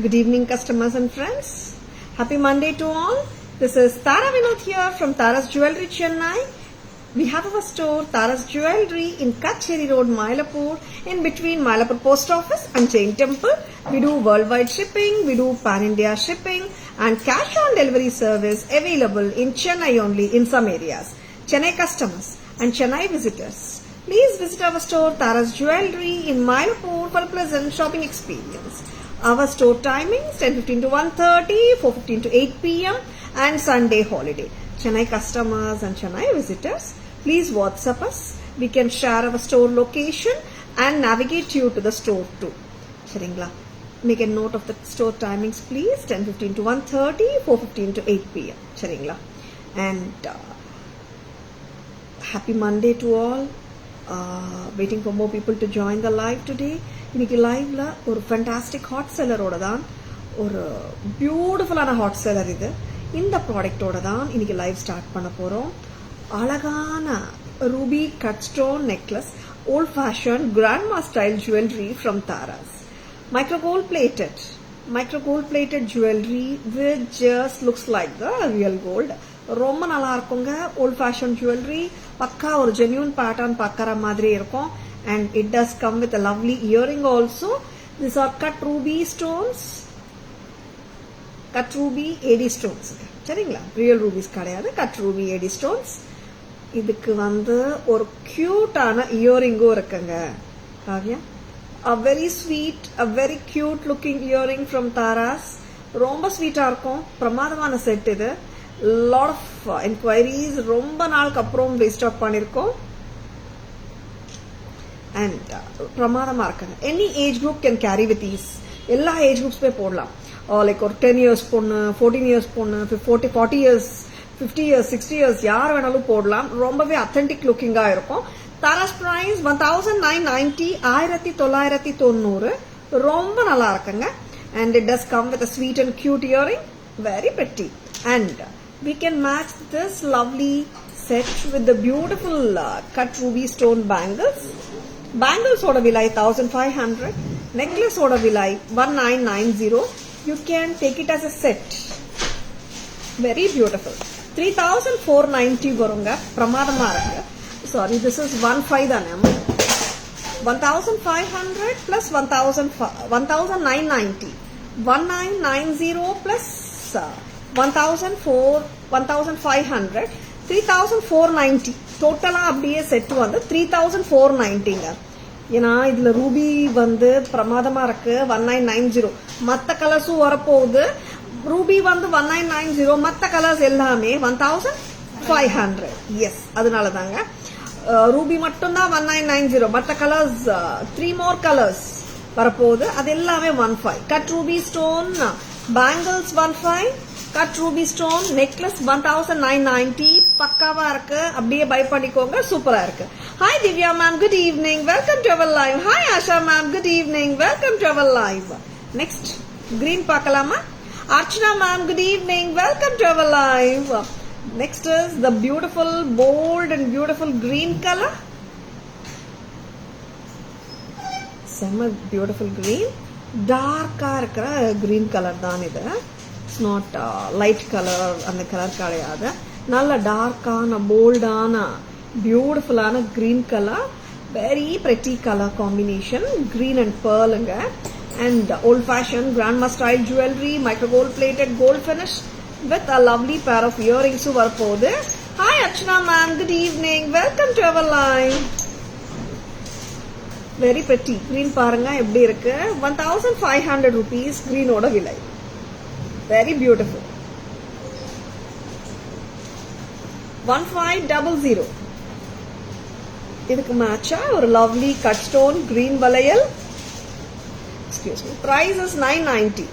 Good evening, customers and friends. Happy Monday to all. This is Tara Vinod here from Tara's Jewelry, Chennai. We have our store, Tara's Jewelry, in Kacheri Road, Mylapore, in between Mylapore Post Office and Jain Temple. We do worldwide shipping, we do pan-India shipping, and cash-on-delivery service available in Chennai only in some areas. Chennai customers and Chennai visitors, please visit our store, Tara's Jewelry, in Mylapore for a pleasant shopping experience. Our store timings 10:15 to 1:30, 4:15 to 8 p.m. and Sunday holiday. Chennai customers and Chennai visitors, please WhatsApp us. We can share our store location and navigate you to the store too. Sharingla. Make a note of the store timings, please. 10:15 to 1:30, 4:15 to 8 p.m. Sharingla. And happy Monday to all. Waiting for more people to join the live today. இன்னைக்கு லைவ்ல ஒரு fantastic hot செல்லரோட தான், ஒரு பியூட்டிஃபுல்லான hot seller இது. இந்த ப்ராடக்டோட தான் இன்னைக்கு லைவ் ஸ்டார்ட் பண்ண போறோம். அழகான ruby cut stone necklace, old fashion grandma style jewellery from Taras. Micro gold plated jewellery which just looks like the real gold. ரொம்ப நல்லா இருக்குங்க. ஓல்ட் ஃபேஷன் ஜுவல்லரி, பக்கா ஒரு ஜென்யூன் பேட்டர்ன் பார்க்கற மாதிரி இருக்கும். And it does come with a lovely earring also. These are cut ruby stones, cut ruby AD stones. சரிங்களா? Real rupees கிடையாது, கட் ரூபி AD stones. இதுக்கு வந்து ஒரு கியூட்டான இயரிங்கும் இருக்குங்க. Kavya, a very sweet, a very cute looking earring from Taras. ரொம்ப ஸ்வீட்டா இருக்கும். பிரமாதமான செட் இது. lot of inquiries, ரொம்ப நாளுக்கு அப்புறம் ரீஸ்டாக் பண்ணிருக்கோம். And பிரமாதமா இருக்காங்க. Any age group can carry with ease. எல்லா ஏஜ் குரூப்ஸ் போய் போடலாம். லைக் ஒரு 10 years பொண்ணு, 14 years பொண்ணு, 40 years, 50 years, 60 years யார் வேணாலும் போடலாம். ரொம்பவே அத்தென்டிக் லுக்கிங்கா இருக்கும். தாராஸ் பிரைஸ் 1990, 1990. ரொம்ப நல்லா இருக்குங்க. And it does come with a sweet and cute earring. Very pretty. And we can match this lovely set with the beautiful cut ruby stone bangles. Bangles oda vilai 1500, necklace oda vilai 1990. You can take it as a set. Very beautiful. 3490 varunga. Pramadama irukku. Sorry, this is 15 dhanam. 1500 plus 1990. 1990 plus 1500. 3490. டோட்டலா அப்படியே set வந்து 3490ங்க. ஏன்னா இதுல Ruby வந்து பிரமாதமா இருக்கு. 1990. மத்த கலர்ஸும் வரப்போகுது. ரூபி வந்து 1990, மத்த கலர்ஸ் எல்லாமே 1500. எஸ், அதனால தாங்க. ரூபி மட்டும் தான் 1990, மத்த கலர்ஸ் 3 more கலர்ஸ் வரப்போகுது. அது எல்லாமே 15. Cut ruby stone bangles 15, cut ruby stone necklace 1990. பக்காவா இருக்கு. அப்படியே பை பண்ணிக்கோங்க. சூப்பரா இருக்கு. Hi Divya ma'am, good evening, welcome to our live. Hi Asha ma'am, good evening, welcome to our live. Next green பார்க்கலாமா? Archana ma'am, good evening, welcome to our live. Next is the beautiful bold and beautiful green colour. செம்ம beautiful green. டார்க்கா இருக்கிற green colour தான் இது. It's not light colour, அந்த colour கிடையாது. நல்ல டார்க்கான போல்டான பியூட்டிஃபுல்லான green colour. Very pretty colour combination. Green and பேர்லுங்க. And old fashion grandma style jewellery, micro gold plated gold finish with a lovely pair of இயரிங்ஸும் வரப்போகுது. Hi Archana ma'am, good evening, welcome to our live. Very pretty green பாருங்க எப்படி இருக்கு. 1500 rupees கிரீனோட விலை. Very beautiful. 1500. இதுக்கு மேட்சா ஒரு லவ்லி கட் ஸ்டோன் கிரீன் வளையல். Excuse me. Price is 990.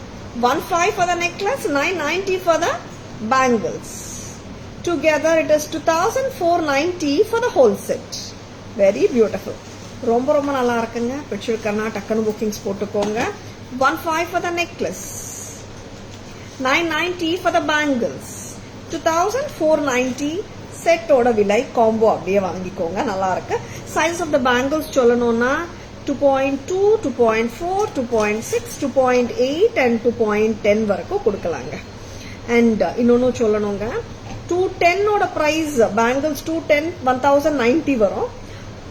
15 for the necklace, 990 for the bangles. Together it is 2490 for the whole set. Very beautiful. ரொம்ப ரொம்ப நல்லா இருக்குங்க. பிடிச்சிருக்கனா டக்குனு புக்கிங்ஸ் போட்டுக்கோங்க. 15 for the necklace, 990 for the bangles, 2490 செட்டோட விலை. காம்போ அப்படியே வாங்கிக்கோங்க. நல்லா இருக்கு. சைஸ் ஆஃப் த பேங்கிள்ஸ் சொல்லணும்னா 2.2, 2.4, 2.6, 2.8 and 2.10 வரைக்கும் கொடுக்கலாங்க. அண்ட் இன்னொன்னு சொல்லணுங்க, 210 பிரைஸ் பேங்கிள்ஸ் 210 1090 வரும்.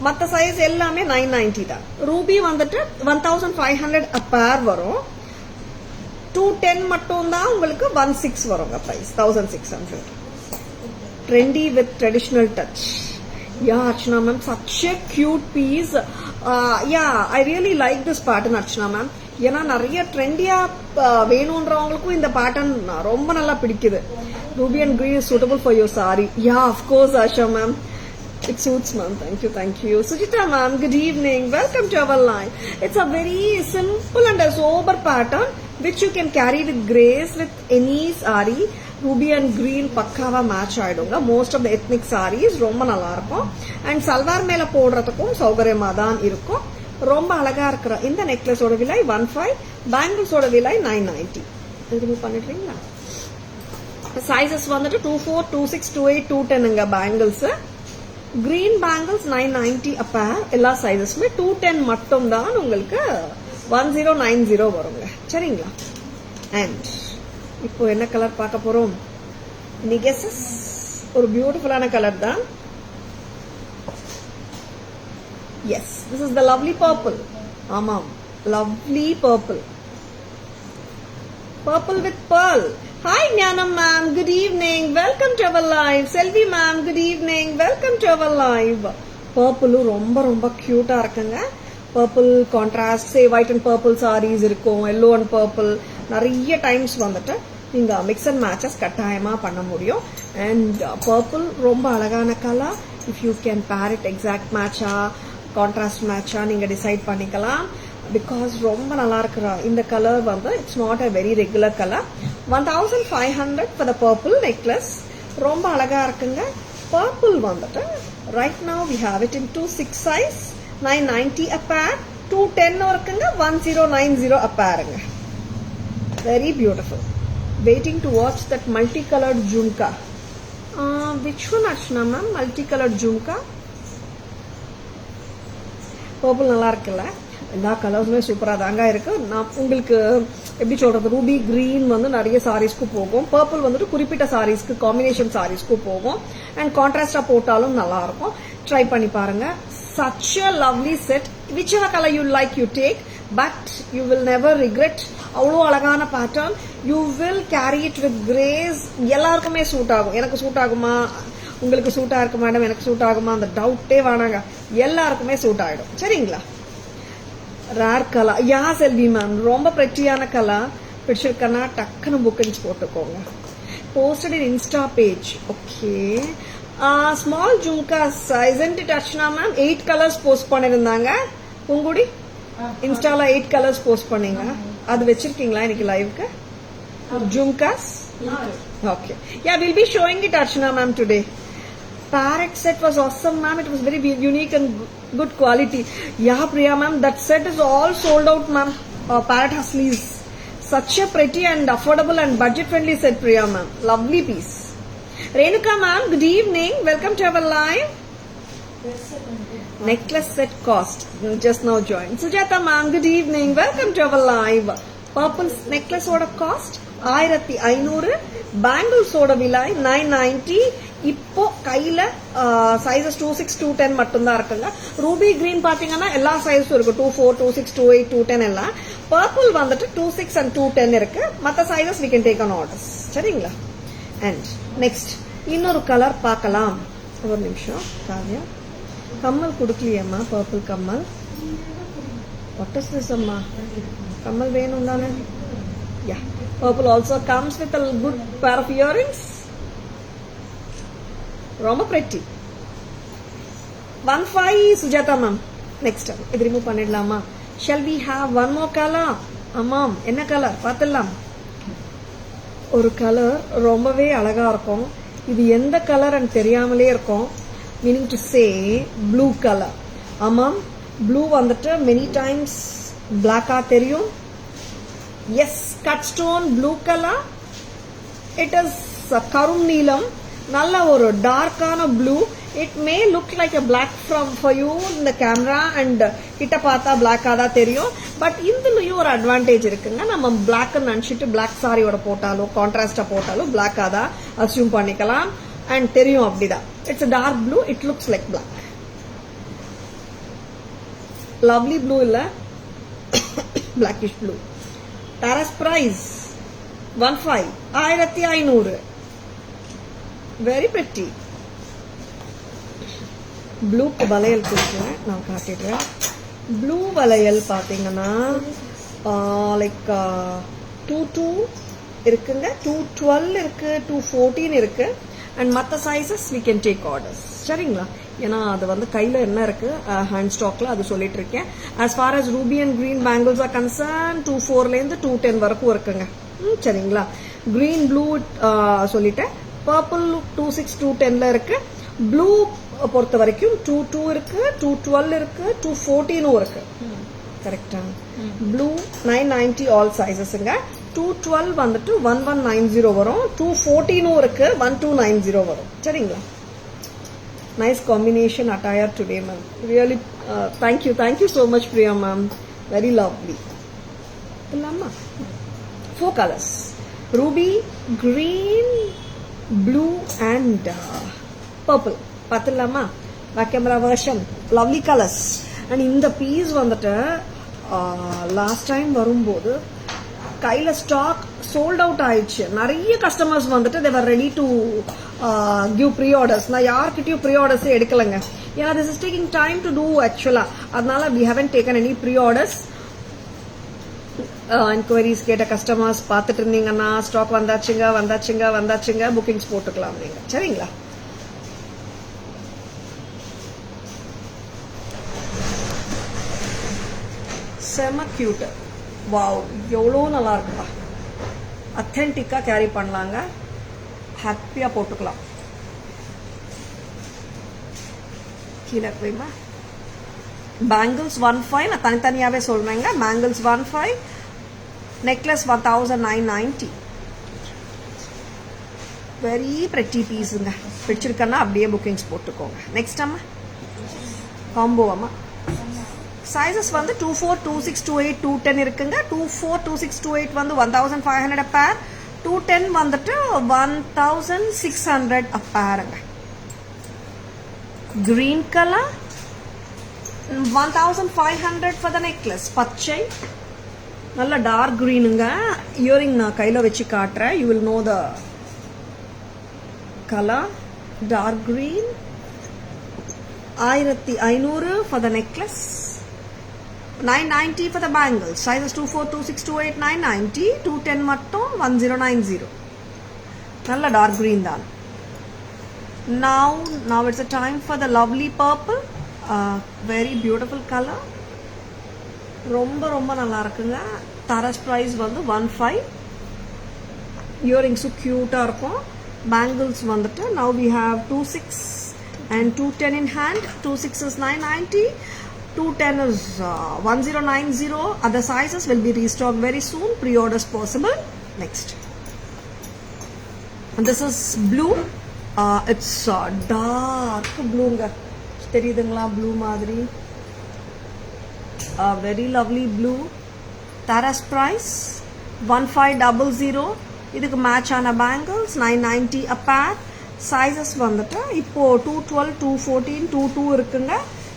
மற்ற சைஸ் எல்லாமே 990 தான். ரூபி வந்துட்டு 1500 a pair வரும். 210 மட்டும் தான் உங்களுக்கு 16 வருங்க price, 1600. Trendy with traditional touch. Yeah, Archana ma'am, such a cute piece. Yeah, I really like this pattern, Archana ma'am. ஏன்னா நிறைய ட்ரெண்டியா வேணும்ன்றவங்களுக்கும் இந்த பேட்டர்ன் ரொம்ப நல்லா பிடிக்குது. Ruby and green is suitable for your saree. Yeah, of course, Asha ma'am. It suits, ma'am. Thank you. Sujita ma'am, good evening. Welcome to our line. It's a very simple and a sober pattern which you can carry with grace with any saree. Ruby and green பக்காவா match ஆயிடுங்க. Most of the ethnic saris ரொம்ப நல்லா இருக்கும். And salwar மேல போடுறதுக்கும் சௌகரியமா தான் இருக்கும். ரொம்ப அழகா இருக்கிற இந்த நெக்லஸோட விலை 15, பேங்கிள்ஸோட விலை 990. ரிமூவ் பண்ணிடுறீங்களா? சைசஸ் வந்துட்டு 24, 26, 28, 210 bangles. Green bangles 990 a pair. எல்லா சைசஸ்மே 210 மட்டும் தான் உங்களுக்கு 1090 வருங்க. சரிங்களா? அண்ட் இப்போ என்ன கலர் பார்க்க போறோம்? நீ கெஸஸ்? ஒரு பியூட்டிஃபுல்லான கலர் தான். Yes, this is the lovely purple. ஆமாம், lovely purple. Purple with pearl. Hi Jnanam ma'am, good evening. Welcome to our live. Selvi ma'am, good evening. Welcome to our live. Purple ரொம்ப ரொம்ப கியூட்டா இருக்குங்க. Purple contrast, say white and purple sarees இருக்கும், yellow and purple. நிறைய times வந்துட்டு நீங்க mix and matches கட்டாயமா பண்ண முடியும். அண்ட் பர்பிள் ரொம்ப அழகான colour. If you can pair it exact மேட்சா கான்ட்ராஸ்ட் மேட்சா நீங்க டிசைட் பண்ணிக்கலாம். பிகாஸ் ரொம்ப நல்லா இருக்கிற இந்த கலர் வந்து it's not a very regular colour. 1500 for the purple necklace. ரொம்ப அழகா இருக்குங்க. பர்பிள் வந்துட்டு right now we have it in 26 size, 990 a pair. 210 இருக்குங்க, 1090 a pairங்க. Very beautiful. Waiting to watch that multicolored jhumka. Which one, Archana ma'am? Multicolored jhumka. Purple நல்லா இருக்குல்ல? எல்லா கலர்ஸுமே சூப்பரா தாங்க இருக்கு. நான் உங்களுக்கு எப்படி சொல்றது, ரூபி கிரீன் வந்து நிறைய சாரீஸ்க்கு போகும். பர்பிள் வந்துட்டு குறிப்பிட்ட சாரீஸ்க்கு, காம்பினேஷன் சாரீஸ்க்கு போகும். அண்ட் கான்ட்ராஸ்டா போட்டாலும் நல்லா இருக்கும். ட்ரை பண்ணி பாருங்க. Such a lovely set. Whichever color you like, you take. But you will never regret. அவ்வளோ அழகான pattern. You will carry it with grace. எல்லாருக்குமே சூட் ஆகும். எனக்கு சூட் ஆகுமா, உங்களுக்கு சூட் ஆயிருக்கு மேடம், எனக்கு சூட் ஆகுமா, அந்த டவுட்டே வேணாங்க. எல்லாருக்குமே சூட் ஆயிடும். சரிங்களா? Rare colour. Yeah Selvi ma'am, ரொம்ப பிரெட்டியான கலர். பிடிச்சிருக்கனா டக்குன்னு புக்கிங்ஸ் போட்டுக்கோங்க. Posted in insta page. Okay. Small jhumkas isn't it Archana ma'am? 8 colours post பண்ணிருந்தாங்க. உங்குடி இன்ஸ்டால 8 கலர்ஸ் போஸ்ட் பண்ணீங்க. அது வச்சிருக்கீங்களா இன்னைக்கு லைவ்க்கு? Jhumkas. Okay. Yeah, we'll be showing it, Archana ma'am, today. Parrot set was awesome, ma'am. It was very unique and good quality. Yeah, Priya ma'am, that set is all sold out, ma'am. Parrot has sleeves. Such a pretty and affordable and budget-friendly set, Priya ma'am. Lovely piece. Renuka ma'am, good evening. Welcome to our live. Necklace set cost. Just now joined. Sujata ma'am, good evening. Welcome to our live. Purple necklace oda cost 1500. Bangles oda vilai 990. இப்போ கையில sizes 26, 210 மட்டும் தான் இருக்குங்க. Ruby green பாத்தீங்கன்னா எல்லா சைஸும் இருக்கு. 24, 26, 28, 210 எல்லாம். பர்பிள் வந்துட்டு 26 and 210 இருக்கு. மற்ற sizes we can take on orders. சரிங்களா? அண்ட் நெக்ஸ்ட் இன்னொரு கலர் பார்க்கலாம். ஒரு நிமிஷம். காவியா, கம்மல் கொடுக்கலையம்மா. பர்பிள் கம்மல். வாட் இஸ் திஸ் அம்மா? கம்மல் வேணும் தானே? Yeah, purple also comes with a good pair of earrings. ரொம்ப pretty. 15 சுஜாதா மேம். நெக்ஸ்ட் இது ரிமூவ் பண்ணிடலாமா? Shall we have one more colour? ஆமாம். என்ன கலர் பார்த்தலாம்? ஒரு கலர் ரொம்பவே அழகா இருக்கும். இது எந்த கலர் தெரியாமலே இருக்கும். Meaning to say blue colour. ஆமாம், ப்ளூ வந்துட்டு மெனி டைம்ஸ் பிளாக்கா தெரியும். Yes, cut stone blue colour. It is கரும் நீலம். நல்ல ஒரு டார்க்கான blue. It may look like a black for you in the camera and கிட்ட பார்த்தா black ஆதா தெரியும். பட் இதுலயும் ஒரு அட்வான்டேஜ் இருக்குங்க. நம்ம black நினைச்சிட்டு black சாரியோட போட்டாலோ கான்ட்ராஸ்டா போட்டாலோ black ஆதா அசியூம் பண்ணிக்கலாம். அண்ட் தெரியும் அப்படிதான். It's a dark blue. It looks like black. Lovely blue இல்ல, blackish blue. Tara's price 15,500. Very pretty. Blue வளையல் கொடுக்குறேன், நான் காட்டிடுறேன். ப்ளூ வளையல் பார்த்தீங்கன்னா லைக் 22 இருக்குங்க, 212 இருக்கு, 214 இருக்கு. அண்ட் மற்ற sizes we can take orders. சரிங்களா? ஏன்னா அது வந்து கையில் என்ன இருக்கு ஹேண்ட் ஸ்டாக்ல அது சொல்லிட்டு இருக்கேன். as far as ruby and green bangles are concerned 24லேருந்து 210 வரைக்கும் இருக்குங்க. சரிங்களா? கிரீன் ப்ளூ சொல்லிட்டேன். பர்பிள் 26 210ல இருக்கு. ப்ளூ பொறுத்த வரைக்கும் 22 இருக்கு, 212 இருக்கு, 214 இருக்கு. கரெக்டா? Blue 990 all சைஸஸ்ங்க. 212 வந்துட்டு 1190 வரும், 214 இருக்கு, 1290 வரும். சரிங்களா? Nice combination attire today ma'am. Really thank you so much Priya ma'am. Very lovely. இல்லம்மா 4 colors: ruby, green, blue and purple. பார்த்தலாமா? Camera version lovely colours. And இந்த பீஸ் வந்துட்டு லாஸ்ட் டைம் வரும்போது கையில் ஸ்டாக் சோல்ட் அவுட் ஆயிடுச்சு. நிறைய customers வந்துட்டு they were ready to give pre orders. நான் யார்கிட்டயும் ப்ரீ ஆர்டர்ஸே எடுக்கலைங்க. ஏன்னா this is taking time to do ஆக்சுவலா. அதனால we haven't taken any pre orders. Enquiries கேட்ட கஸ்டமர்ஸ் பார்த்துட்டு இருந்தீங்கன்னா ஸ்டாக் வந்தாச்சுங்க புக்கிங்ஸ் போட்டுக்கலாம் நீங்க. சரிங்களா? செம கியூட். வாவ், எவ்வளோ நல்லா இருக்குப்பா. அத்தென்டிக்கா கேரி பண்ணலாங்க, ஹாப்பியா போட்டுக்கலாம். கீழே போய்மா. பேங்கிள்ஸ் 15 நான் தனித்தனியாவே சொல்றேங்க. Bangles 15, necklace 1990. வெரி பிரெட்டி பீஸுங்க. பிடிச்சிருக்கன்னா அப்படியே புக்கிங்ஸ் போட்டுக்கோங்க. நெக்ஸ்ட் அம்மா காம்போ அம்மா. சைஸஸ் வந்து 24, 26, 28, 210 இருக்குங்க. 24, 26, 28 வந்து 1500 a pair. 210 வந்துட்டு 1600 a pairங்க. Green color 1500 for the necklace. பச்சை நல்ல டார்க் கிரீனுங்க. இயரிங் நான் கையில் வச்சு காட்டுறேன். You will know the color. Dark green 1500 for the necklace. 990 for the bangles. Sizes 24, 26, 28, 990. 210 மட்டும் 1090. நல்ல டார்க் கிரீன் தான். Now it's a time for the lovely purple. Very beautiful color. ரொம்ப நல்லா இருக்குங்க. Tara's price வந்து 15. இயரிங்ஸும் க்யூட்டாக இருக்கும். பேங்கிள்ஸ் வந்துட்டு now we have 26 and 210 in hand. 26 is 990. 210 is 1090. Other sizes will be restocked very soon. Pre-orders possible. Next. And this is blue. It's dark blue. தெரியுதுங்களா? Blue மாதிரி. Very lovely blue. Tara's price 1500. இதுக்கு match ஆன bangles 990 a pair. Sizes வந்துட்டு இப்போ 212, 214, 22 இருக்குங்க.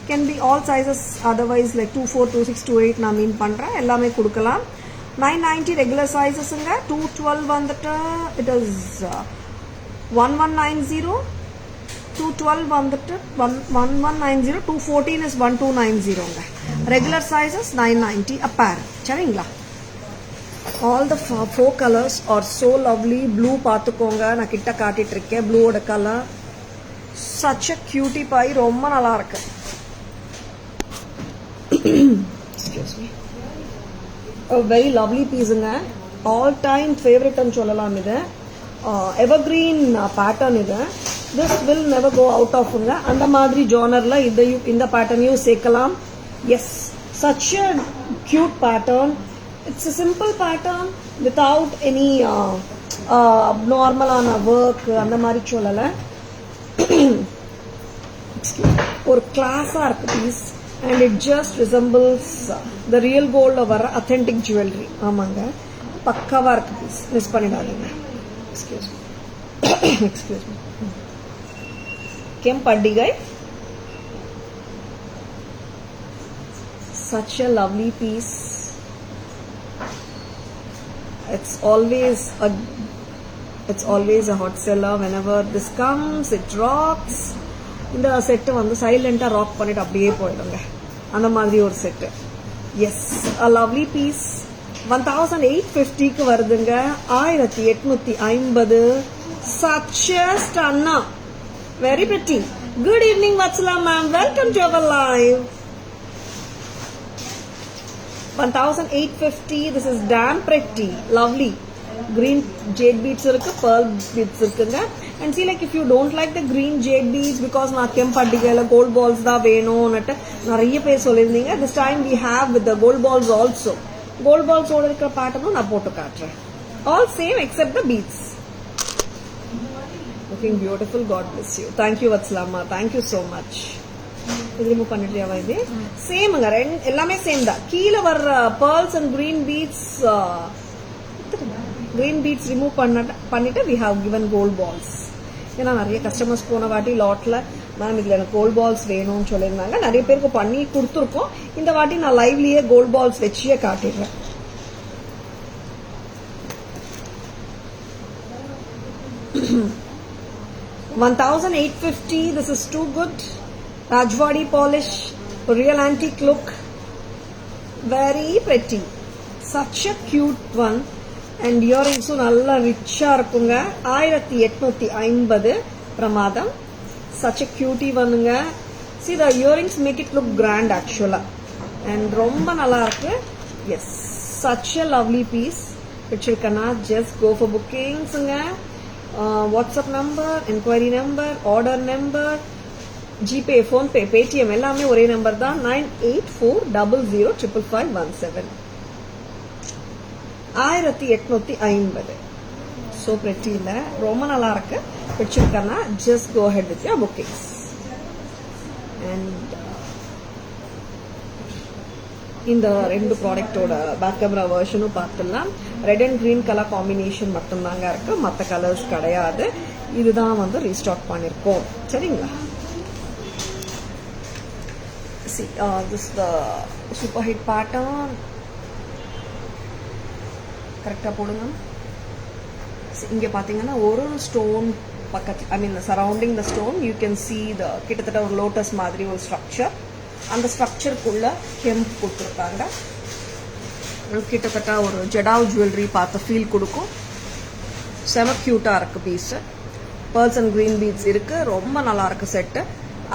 Can be all sizes, otherwise like 24, 26, 28 நான் மீன் பண்றேன். எல்லாமே கொடுக்கலாம். 990 regular sizesங்க. 212 வந்துட்டு it is 1190. 212 வந்துட்டு 1190. 214 is 1290ங்க. Regular sizes 990 a pair. சரிங்களா? All the 4 colors are so lovely. Blue பார்த்துக்கோங்க, நான் கிட்ட காட்டிட்டு இருக்கேன். ப்ளூவோட colour such a cutie pie. ரொம்ப நல்லா இருக்கு. Excuse me. A very lovely pieceங்க. All time favorite ன்னு சொல்லலாம். இது evergreen pattern. இது this will never go out of அந்த மாதிரி ஜானர்ல இந்த பேட்டர்னையும் சேர்க்கலாம். Yes, such a cute pattern. It's a simple pattern without any abnormal work. அந்த மாதிரி சொல்லல. ஒரு கிளாஸா இருக்கு piece and it just resembles the real gold வர authentic jewelry. ஆமாங்க, பக்காவா இருக்கு பீஸ், மிஸ் பண்ணிடாதீங்க. Excuse me. கெம்பட்டிகை, such a lovely piece. It's always a hot seller. Whenever this comes, it rocks. இந்த செட்டு வந்து சைலண்டா ராக் பண்ணிட்டு அப்படியே போயிடுங்க, அந்த மாதிரி ஒரு set. Yes, a lovely piece. 1850க்கு வருதுங்க, 1850. such a stunner, very pretty. Good evening Vatsala ma'am, welcome to our live. 1850. This is damn pretty, lovely. Green jade beads irukku, pearl beads irukkuங்க. And see, like if you don't like the green jade beads because na kempaddigala gold balls da venonnu nariya per sollirundinga, this time we have with the gold balls also. Gold balls oda irukra pattern na potu kaatren, all same except the beads. Looking beautiful, God bless you. Thank you Vatsalama, thank you so much. இது remove பண்ணிட்டியாவா? இது சேமுங்க, எல்லாமே same தான். கீழே வர்ற pearls and green beads remove பண்ணிட்டு we have given gold balls. ஏன்னா நிறைய customers போன வாட்டி லாட்ல மேம் இதுல எனக்கு கோல்ட் பால்ஸ் வேணும்னு சொல்லியிருந்தாங்க, நிறைய பேருக்கு பண்ணி கொடுத்துருக்கோம். இந்த வாட்டி நான் லைவ்லயே gold balls வச்சியே காட்டிடுறேன். $1,850. This is too good. Rajwadi polish, real antique look, very pretty, such a cute one. And earrings நல்லா ரிச்சா இருக்குங்க. 1850 பிரமாதம். such a cutie ஒன்னுங்க. see the earrings make it look grand actually, and ரொம்ப நல்லா இருக்கு. yes, such a lovely piece. பிடிச்சிருக்கனா just go for bookingsங்க. WhatsApp number, inquiry number, order number, GPay, PhonePe, Paytm எல்லாமே ஒரே number தான். 9840055517. 1850. so pretty இல்ல, ரொம்ப நல்லா இருக்கு. பிடிச்சிருக்கனா just go ahead with your bookings. and இந்த ரெண்டு ப்ராடக்ட்டோட பேக் கேமரா வெர்ஷனும் பார்த்துடலாம். Red and green colour combination மட்டும்தாங்க இருக்கு, மற்ற கலர்ஸ் கிடையாது. இதுதான் வந்து ரீஸ்டாக் பண்ணிருக்கோம், சரிங்களா? see this the super hit pattern. கரெக்டா போடுங்க. இங்க பாத்தீங்கன்னா ஒரு ஸ்டோன் பக்கத்துல, I mean surrounding the stone you can see the கிட்டத்தட்ட ஒரு லோட்டஸ் மாதிரி ஒரு ஸ்ட்ரக்சர். அந்த ஸ்ட்ரக்சருக்குள்ள கெம்ப் கொடுத்துருக்காங்க. கிட்டத்தட்ட ஒரு ஜெடாவ் ஜுவல்லரி பார்த்த ஃபீல் கொடுக்கும். செம கியூட்டா இருக்கு piece. Pearls and green beads இருக்கு, ரொம்ப நல்லா இருக்கு set.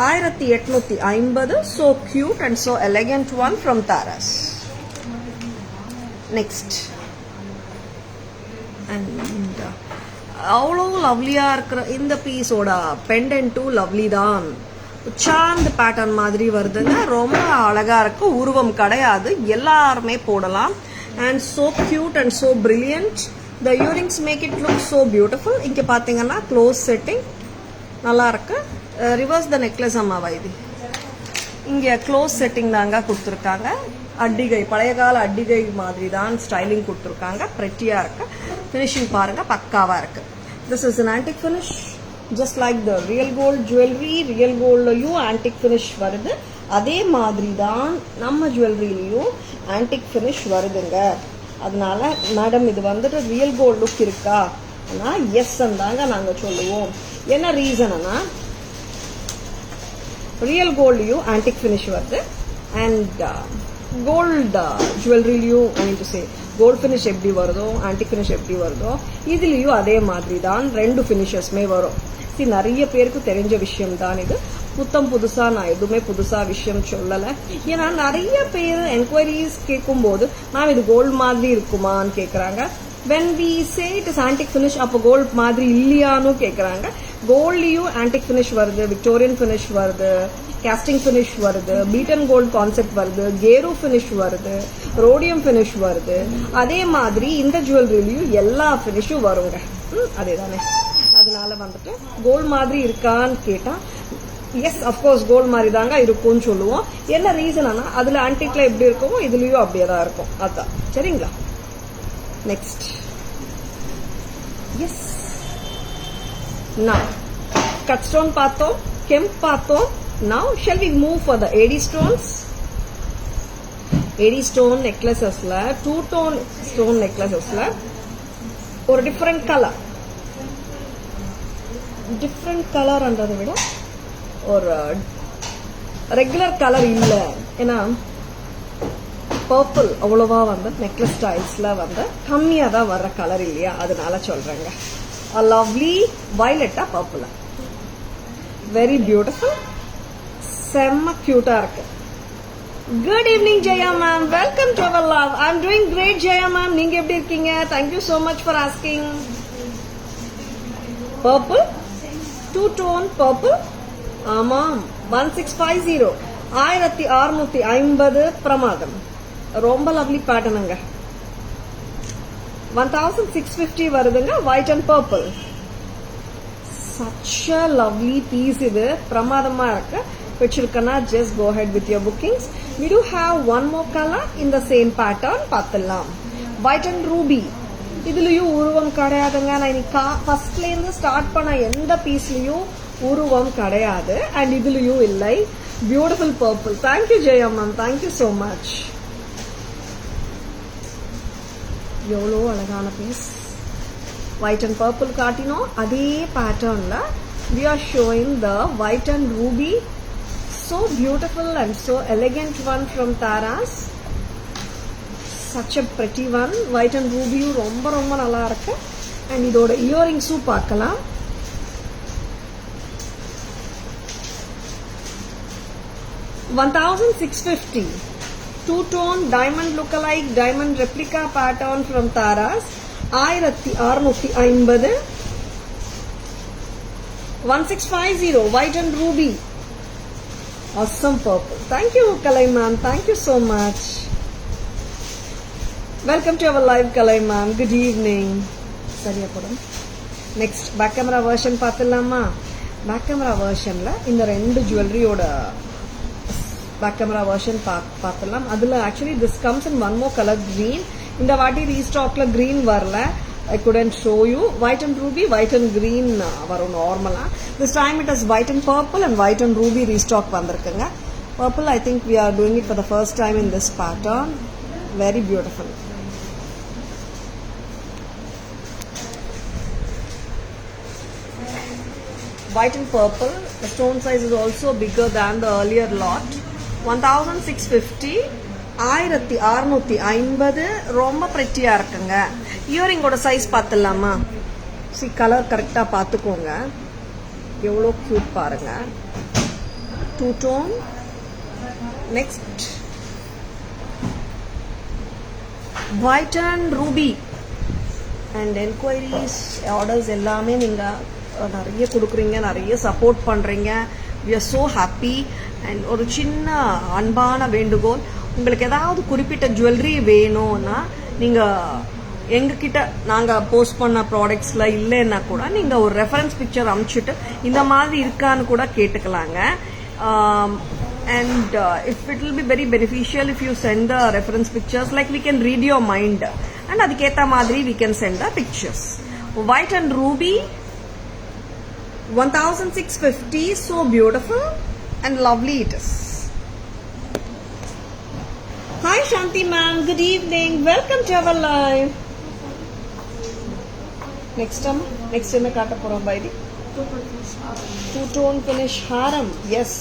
1850. so cute and so elegant one from Taras. next, and அவ்வளோ லவ்லியா இருக்கிற இந்த பீஸோட பெண்டன்ட்டும் லவ்லி தான். சாந்த் பேட்டர்ன் மாதிரி வருதுங்க, ரொம்ப அழகா இருக்கு. உருவம் கிடையாது, எல்லாருமே போடலாம். and so cute and so brilliant. the earrings make it look so beautiful. இங்க பாத்தீங்கன்னா க்ளோஸ் செட்டிங் நல்லா இருக்கு. ரிவர்ஸ் த நெக்லஸ் அம்மாவா இது. இங்க க்ளோஸ் செட்டிங் தாங்க கொடுத்துருக்காங்க. அட்டிகை, பழைய கால அட்டிகை மாதிரி தான் ஸ்டைலிங் கொடுத்துருக்காங்க. பிரெட்டியா இருக்கு. ஃபினிஷிங் பாருங்க, பக்காவா இருக்கு. This is an antique finish, just like the real gold jewelry. Real கோல்ட்லயும் antique finish வருது, அதே மாதிரி தான் நம்ம ஜுவல்லரியிலையும் antique finish வருதுங்க. அதனால மேடம் இது வந்துட்டு ரியல் கோல்ட் லுக் இருக்கா? எஸ் தாங்க நாங்க சொல்லுவோம். என்ன ரீசன்னா ரியல் கோல்ட்லயும் antique finish வருது, அண்ட் கோல்ட் ஜுவல்லரிலையும் I mean to say gold finish எப்படி வருதோ ஆன்டிக் ஃபினிஷ் எப்படி வருதோ இதுலயும் அதே மாதிரி தான் ரெண்டு ஃபினிஷஸ்மே வரும். நிறைய பேருக்கு தெரிஞ்ச விஷயம் தான் இது. புத்தம் புதுசா நான் எதுவுமே புதுசா விஷயம் சொல்லல. ஏன்னா நிறைய பேர் என்கொயரிஸ் கேட்கும் போது மேம் இது கோல்ட் மாதிரி இருக்குமான்னு கேக்குறாங்க. when we say it is antique finish, அப்போ கோல்ட் மாதிரி இல்லையான்னு கேக்குறாங்க. கோல்ட்லயும் antique finish வருது, விக்டோரியன் finish வருது, casting finish வருது, பீட்டன் கோல்ட் கான்செப்ட் வருது, கேரு finish வருது, ரோடியம் finish வருது. அதே மாதிரி இந்த ஜுவல்லரிலையும் எல்லா ஃபினிஷும் வருங்க. அதேதானே. அதனால வந்துட்டு கோல்ட் மாதிரி இருக்கான்னு கேட்டா எஸ் அஃப்கோர்ஸ் கோல்ட் மாதிரி தாங்க இருக்கும்னு சொல்லுவோம். என்ன ரீசன்னா அதுல ஆன்டிக்ல எப்படி இருக்குமோ இதுலயும் அப்படியே தான் இருக்கும். அதான் சரிங்களா. நெக்ஸ்ட் எஸ் நான் கட் ஸ்டோன் பார்த்தோம், கெம்ப் பார்த்தோம். Now shall we move for the AD stones? AD stone necklacesல two tone stone necklacesல ஒரு டிஃபரெண்ட் கலர்ன்றதை விட ஒரு ரெகுலர் கலர் இல்ல. ஏன்னா பர்பிள் அவ்வளவா வந்து நெக்லஸ் ஸ்டைல்ஸ்ல வந்து கம்மியா தான் வர்ற கலர் இல்லையா, அதனால சொல்றேங்க. லவ்லி வயலட்டா பர்பிள், வெரி பியூட்டிஃபுல், செம்ம கியூட்டா இருக்கு. Good evening Jaya ma'am, welcome to our live. I am doing great Jaya ma'am, நீங்க எப்படி இருக்கீங்க? Thank you so much for asking. Purple two tone purple, ஆமாம் 1650 1650 பிரமாதம், ரொம்ப லவ்லி பேட்டர்னுங்க. 1650 வருதுங்க, white and purple. such a lovely piece, இது பிரமாதமா இருக்கு. பிடிச்சிருக்கனா just go ahead with your bookings. We do have one more color in the same pattern, பார்த்தலாம். white and ruby, இதுலயும் உருவம் கிடையாதுங்க. நான் இன்னைக்கு ஃபர்ஸ்ட்ல இருந்து ஸ்டார்ட் பண்ண எந்த பீஸ்லயும் உருவம் கிடையாது, அண்ட் இதுலயும் இல்லை. Beautiful purple. Thank you Jaya ma'am, thank you so much. எவ்வளோ அழகான பீஸ். white and purple காட்டினோம், அதே பேட்டர்ன்ல we are showing the white and ruby, so beautiful and so elegant one from Taras. such a pretty one. white and ruby ரொம்ப ரொம்ப நல்லா இருக்கு. and இதோட இயரிங்ஸும் பார்க்கலாம். $1,650 two-tone diamond look-alike diamond replica pattern from Taras. 1650 1650 white and ruby, awesome purple. Thank you Kalai ma'am, thank you so much. Welcome to our live Kalai ma'am, good evening. சரியா போடும். next back camera version பார்த்தலாமா? back camera versionல இந்த ரெண்டு ஜுவல்லரியோட back camera version பார்த்தலாம். அதுல actually this comes in one more color, green. இந்த வாட்டி ரீஸ்டாக்ல green வரல, I couldn't show you. white and ruby, white and green வரும் நார்மலா. this time it is white and purple and white and ruby restock வந்திருக்குங்க. purple I think we are doing it for the first time in this pattern. very beautiful. white and purple, the stone size is also bigger than the earlier lot. 1650 1650 ரொம்ப பிரெட்டியா இருக்குங்க. இயரிங்கோட size பார்த்தலாமா? சி colour கரெக்டா பார்த்துக்கோங்க, எவ்வளோ cute பாருங்க. Two tone. Next white and ruby. And enquiries orders எல்லாமே நீங்க நிறைய கொடுக்குறீங்க, நிறைய சப்போர்ட் பண்றீங்க. we are so happy. And ஒரு சின்ன அன்பான வேண்டுகோள், உங்களுக்கு ஏதாவது குறிப்பிட்ட ஜுவல்லரி வேணும்னா நீங்க எங்ககிட்ட நாங்க போஸ்ட் பண்ண ப்ராடக்ட்ஸ்ல இல்லைன்னா கூட நீங்க ஒரு ரெஃபரன்ஸ் பிக்சர் அனுப்பிச்சுட்டு இந்த மாதிரி இருக்கான்னு கூட கேட்டுக்கலாங்க. and if it will be very beneficial if you send the reference pictures, like we can read your mind and adiketa madri we can send the pictures. white and ruby 1650, so beautiful and lovely it is. Hi Shanti ma'am, good evening, welcome to our live. next என்ன காட்ட போறோம் பைதி? two tone finish haram. yes,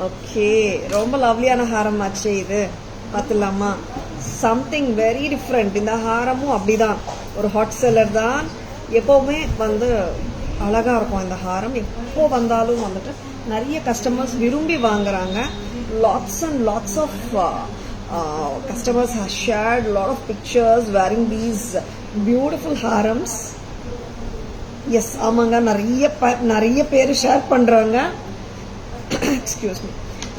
okay, ரொம்ப லவ்லியான ஹாரம் ஆச்சு இது. பார்த்தலாமா? Something very different. இந்த ஹாரமும் அப்படிதான், ஒரு ஹாட் செல்லர் தான். எப்பவுமே வந்து அழகா இருக்கும் இந்த ஹாரம். எப்போ வந்தாலும் வந்துட்டு நிறைய கஸ்டமர்ஸ் விரும்பி வாங்குறாங்க. Lots and lots of customers have shared a lot of pictures wearing these beautiful harams. yes, ஆமாங்க, நிறைய பேர் ஷேர் பண்றாங்க. excuse me,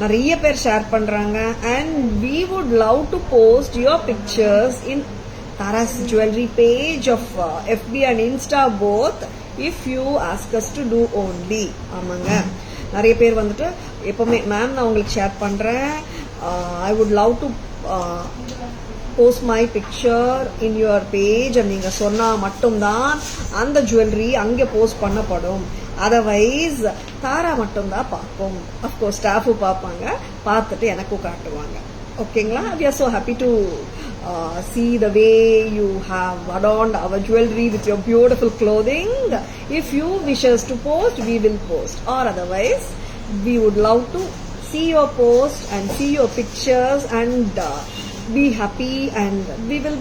நிறைய பேர் ஷேர் பண்றாங்க. and we would love to post your pictures in Taras Jewelry page of FB and Insta both if you ask us to do only. ஆமாங்க, நிறைய பேர் வந்துட்டு எப்பவுமே மேம் நான் உங்களுக்கு ஷேர் பண்றேன், I would love to post my picture in your page, நீங்க சொன்னா மட்டும்தான் அந்த ஜுவல்லரி அங்கே போஸ்ட் பண்ணப்படும், அதர்வைஸ் தாரா மட்டும்தான் பார்ப்போம். அஃப்கோர்ஸ் ஸ்டாஃபும் பார்ப்பாங்க, பார்த்துட்டு எனக்கும் காட்டுவாங்க. ஓகேங்களா? we are so happy to see the way you have adorned our jewelry with your beautiful clothing. If you wishes to post, we will post, or otherwise we would love to see your post and see your pictures and be happy, and we will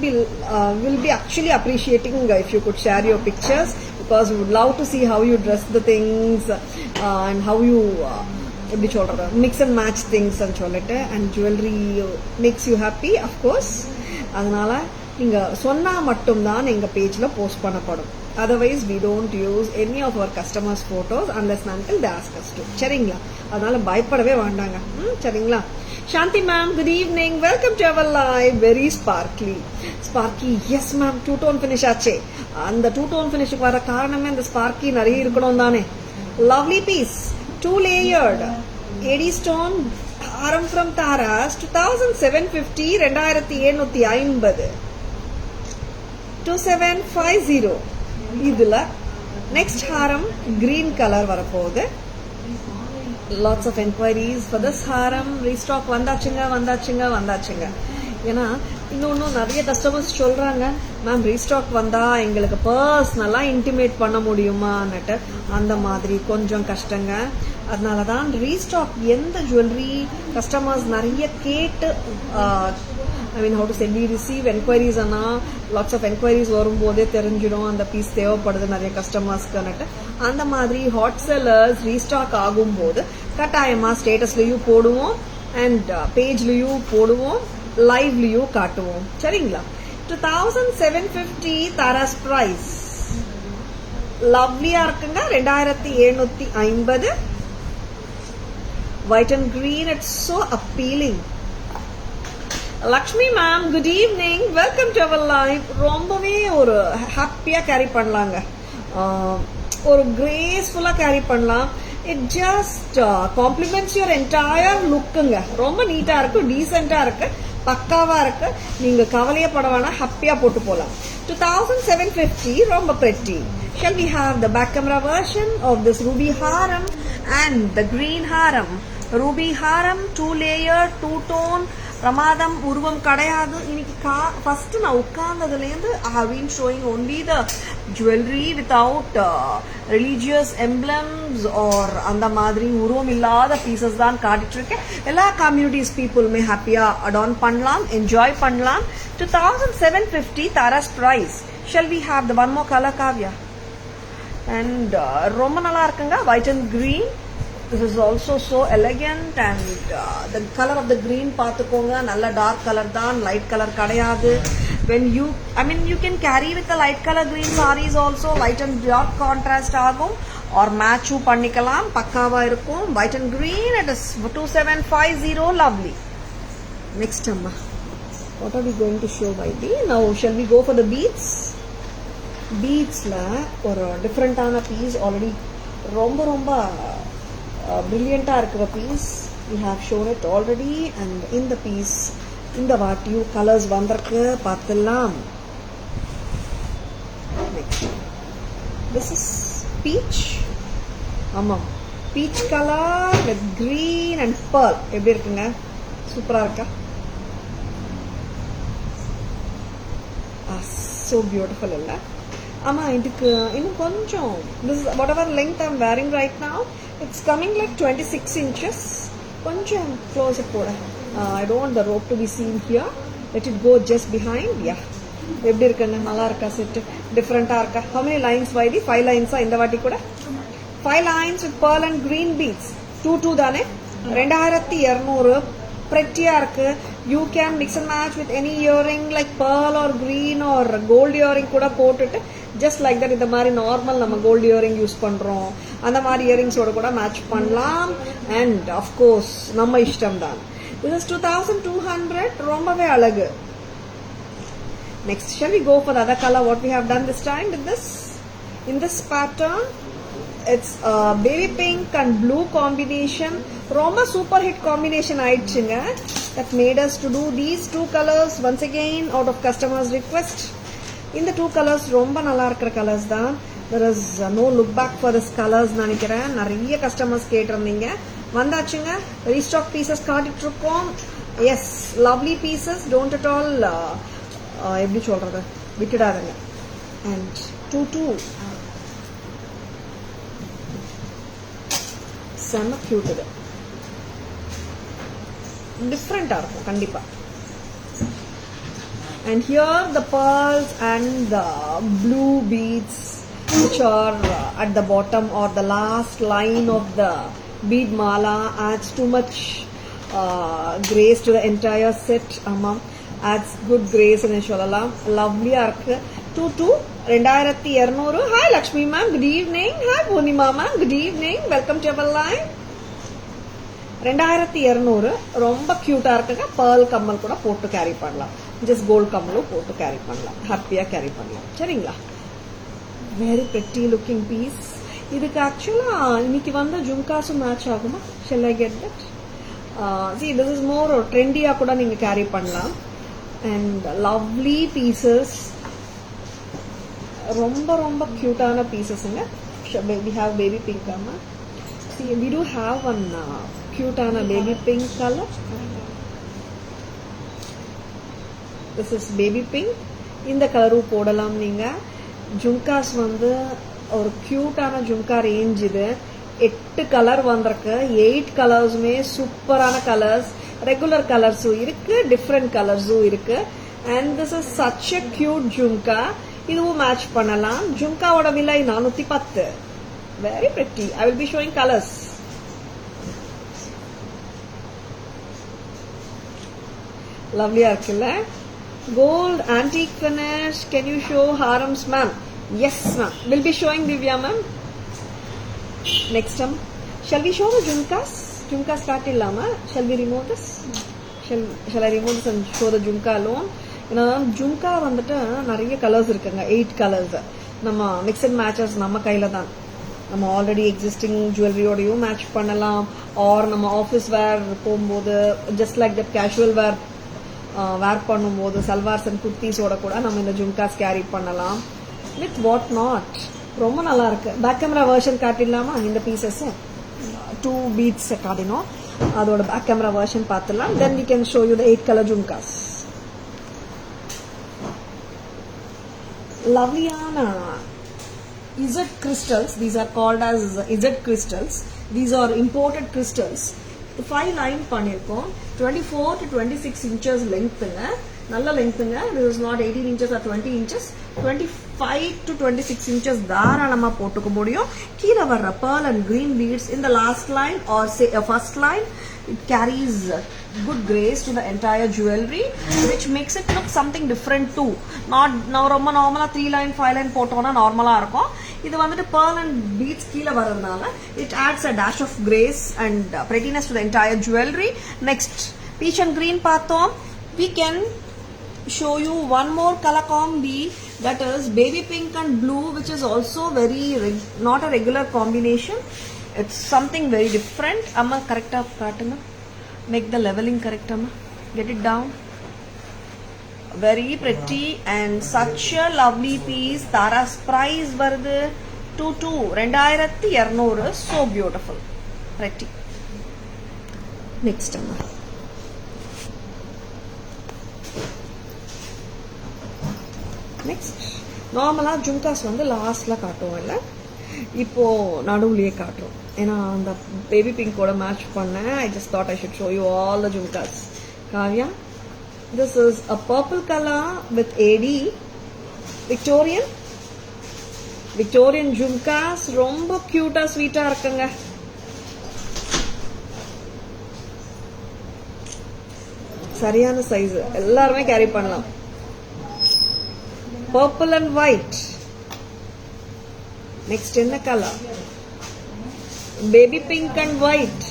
be actually appreciating if you could share your pictures, because we would love to see how you dress the things and how you எப்படி சொல்றது mix and match things சொல்லிட்டு, and jewellery makes you happy of course. அதனால நீங்க சொன்னா மட்டும்தான் எங்க பேஜ்ல post பண்ணப்படும், otherwise we don't use any of our customers photos unless until they ask us to. சரிங்களா? அதனால பயப்படவே வேண்டாங்க. சரிங்களா? Shanti ma'am, good evening, welcome to our live. Very sparkly. Yes ma'am, two tone finish ஆச்சே. அந்த two tone finish வர காரணமே அந்த sparkly நிறைய இருக்கணும் தானே. Lovely piece, 2-layered AD stone haram from Taras, 2750, 2750, 2750. இதுல next haram green color வரப்போகுது. Lots of inquiries for this haram. Restock வந்தாச்சுங்க. ஏன்னா இன்னொன்னும் நிறைய கஸ்டமர்ஸ் சொல்றாங்க, மேம் ரீஸ்டாக் வந்தா எங்களுக்கு பர்சனலா இன்டிமேட் பண்ண முடியுமான்னுட்டு. அந்த மாதிரி கொஞ்சம் கஷ்டங்க. அதனாலதான் ரீஸ்டாக் எந்த ஜுவல்லரி கஸ்டமர்ஸ் நிறைய கேட்டு, I mean how to say, we receive enquiries. ஆனால் லாட்ஸ் ஆஃப் என்கொயரிஸ் வரும்போதே தெரிஞ்சிடும் அந்த பீஸ் தேவைப்படுது நிறைய கஸ்டமர்ஸ்க்குன்னுட்டு. அந்த மாதிரி ஹாட் செல்லர்ஸ் ரீஸ்டாக் ஆகும்போது கட்டாயமா ஸ்டேட்டஸ்லயும் போடுவோம் அண்ட் பேஜ்லயும் போடுவோம், லைவ்லயும் காட்டுவோம். சரிங்களா? 2750 தாராஸ் பிரைஸ். லவ்லியா இருக்குங்க. 2750 white and green. It's so appealing. Lakshmi ma'am, good evening, welcome to our live. ரொம்பவே ஒரு ஹாப்பியா கேரி பண்ணலாங்க, ஒரு கிரேஸ்ஃபுல்லா கேரி பண்ணலாம். It just compliments your entire லுக்குங்க. ரொம்ப நீட்டா இருக்கு, டீசென்டா இருக்கு, பக்காவா இருக்கு. நீங்க கவலையே பட வேணாம், ஹாப்பியா போட்டு போலாம். 2750 ரொம்ப pretty. Shall we have the back camera version of this ruby haram and the green haram? Ruby haram, 2-layer, 2-tone. பிரமாதம் உருவம் கிடையாது. இன்னைக்கு ஃபர்ஸ்ட் நான் உட்கார்ந்ததுலேருந்து I have been showing only the jewelry without religious emblems or அந்த மாதிரி உருவம் இல்லாத pieces தான் காட்டிட்டு இருக்கேன். எல்லா கம்யூனிட்டிஸ் பீப்புளுமே ஹாப்பியா அடான் பண்ணலாம், என்ஜாய் பண்ணலாம். 2750 Taras price. Shall we have the one more color, Kavya? And ரொம்ப நல்லா இருக்குங்க, white and green. This is also so elegant, and the color of the green பாத்துக்கோங்க, நல்ல dark color தான், light color கிடையாது. When you, I mean, you can carry with the light color green sarees also, light and dark contrast ஆகும், or match பண்ணிக்கலாம், பக்காவா இருக்கும். White and green, it is 2750, lovely. Next amma, what are we going to show by the now? Shall we go for the beads? Beads la ஒரு டிஃபரெண்டான piece, already ரொம்ப brilliant இருக்கிற piece. we have shown it already, and in the piece இந்த வாட்டியும் colours வந்திருக்கு, பார்த்துலாம். this is peach. ஆமாம், peach color with green and pearl. எப்படி இருக்குங்க? சூப்பரா இருக்கா? so beautiful இல்ல? ஆமா, இதுக்கு இன்னும் கொஞ்சம், this is whatever length I'm wearing right now, it's coming like 26 inches. கொஞ்சம் close போட. I don't want the rope to be seen here. Let it go just behind. Yeah. எப்படி இருக்குங்க? நல்லா இருக்கா? செட் டிஃபரெண்டா இருக்கா? how many lines why this? 5 lines இந்த வாட்டி கூட 5 lines with pearl and green beads. 2 தானே? 2200. pretty-ஆ இருக்கு. you can mix and match with any earring like pearl or green or gold earring கூட போட்டுட்டு just like that. இந்த மாதிரி நார்மல் நம்ம கோல்ட் இயரிங் யூஸ் பண்றோம், அந்த மாதிரி இயரிங்ஸோட கூட மேட்ச் பண்ணலாம். அண்ட் of course நம்ம இஷ்டம் தான். this is 2200. ரொம்பவே அழகு. next, shall we go for the other color what we have done this time with this in this pattern? It's baby pink and blue combination. Roma super hit combination ஆயிடுச்சுங்க. That made us to do these two colors once again out of customers request. இந்த two colors ரொம்ப நல்லா இருக்கிற colors தான். There is no look back for this colors நினைக்கிறேன். நிறைய customers கேட்டிருந்தீங்க. வந்தாச்சுங்க. Restock pieces காட்டிட்டு இருக்கோம். Yes, lovely pieces. Don't at all எப்படி சொல்றது, விட்டுடாதீங்க. And two செம்ம கியூட். இது டிஃப்ரெண்டா இருக்கும் கண்டிப்பா. And here the pearls and the blue beads which are at the bottom or the last line of the bead mala adds too much grace to the entire set. Adds good grace in சொல்லலாம். Lovely இருக்கு. 2200. Hi Lakshmi ma'am, good evening. Hi Purnima ma'am, good evening. Welcome to our live. 2200 ரொம்ப கியூட்டா இருக்குங்க. pearl கம்மல் கூட போட்டு carry பண்ணலாம். just gold கம்மலும் போட்டு கேரி பண்ணலாம். ஹாப்பியா கேரி பண்ணலாம். சரிங்களா? very pretty looking piece. இதுக்கு ஆக்சுவலா இன்னைக்கு வந்த ஜும்காஸும் மேட்ச் ஆகுமா? shall I get that? see, this is more trendy-ஆ கூட நீங்க கேரி பண்ணலாம். and lovely pieces. ரொம்ப ரொம்ப கியூட்டான பீசஸ்ங்க. we have baby pink amma. see, we do have one cute-ஆன baby pink color. this is baby pink. இந்த கலரும் போடலாம் நீங்க. ஜும்காஸ் வந்து ஒரு கியூட்டான ஜும்கா ரேஞ்ச். இது 8 கலர் வந்திருக்கு. 8 கலர்ஸுமே சூப்பரான கலர்ஸ். ரெகுலர் கலர்ஸும் இருக்கு, டிஃப்ரெண்ட் கலர்ஸும் இருக்கு. and this is such a cute jhumka. இதுவும் மேட்ச் பண்ணலாம். ஜும்காவோட விலை 410. very pretty. I will be showing colors. lovely-ஆ இருக்குல்ல? gold antique finish. can you show harams ma'am? yes ma'am, we'll be showing Divya ma'am. next time shall we show the jumkas காட்டிடலாமா? shall we remove this? shall I remove this and show the jumka alone? ஏன்னா ஜும்கா வந்துட்டு நிறைய colours இருக்குங்க. 8 colours. நம்ம mix and matches நம்ம கையில தான். நம்ம already existing ஜுவல்லரியோடையும் மேட்ச் பண்ணலாம். ஆர் நம்ம ஆஃபீஸ் வேர் போகும்போது just like that casual wear பண்ணும்போது சல்வார்ஸ் அண்ட் குர்த்திஸோட கூட நம்ம இந்த ஜும்காஸ் கேரி பண்ணலாம். With what not. ரொம்ப நல்லா இருக்கு. பேக் கேமரா வெர்ஷன் காட்டிடலாமா? இந்த பீசஸ் 2 பீட்ஸ் காட்டினோம். அதோட பேக் கேமரா வெர்ஷன் பார்த்துலாம். தென் we can show you the 8 color jumkas. lovely-ஆன Z crystals. these are called as Z crystals. these are imported crystals. 5 line பண்ணிருக்கோம். 24 to 26 inches lengthங்க. நல்ல lengthங்க. this is not 18 inches or 20 inches. 25 to 26 inches தாராளமா போட்டுக்க முடியும். கீழே வர்ற pearl and green beads in the last line or say a first line, it carries good grace to the entire jewelry, which makes it look something different too. not now ரொம்ப நார்மலா 3 line 5 line போட்டோம்னா நார்மலா இருக்கும். இது வந்துட்டு pearl and beads கீழே வரதுனால it adds a dash of grace and prettiness to the entire jewelry. next peach and green பார்த்தோம். we can show you one more color combi, that is baby pink and blue, which is also very not a regular combination. it's something very different. amma correct ah kaatuna, make the leveling correct amma, get it down. very pretty and such a lovely piece. Tara's price varudhu 2200. so beautiful, pretty. next amma next நார்மலா ஜும்காஸ் வந்து லாஸ்ட்ல காட்டுவோம் இல்ல, இப்போ நடுவுலயே காட்டுறோம். ஏன்னா அந்த baby பிங்கோட மேட்ச் பண்ணேன். I just thought I should show you all the jhumkas. Kavya, this is a purple colour with AD Victorian jhumkas. ரொம்ப கியூட்டா ஸ்வீட்டா இருக்குங்க. சரியான சைஸ், எல்லாருமே கேரி பண்ணலாம். purple and white. next in the color baby pink and white.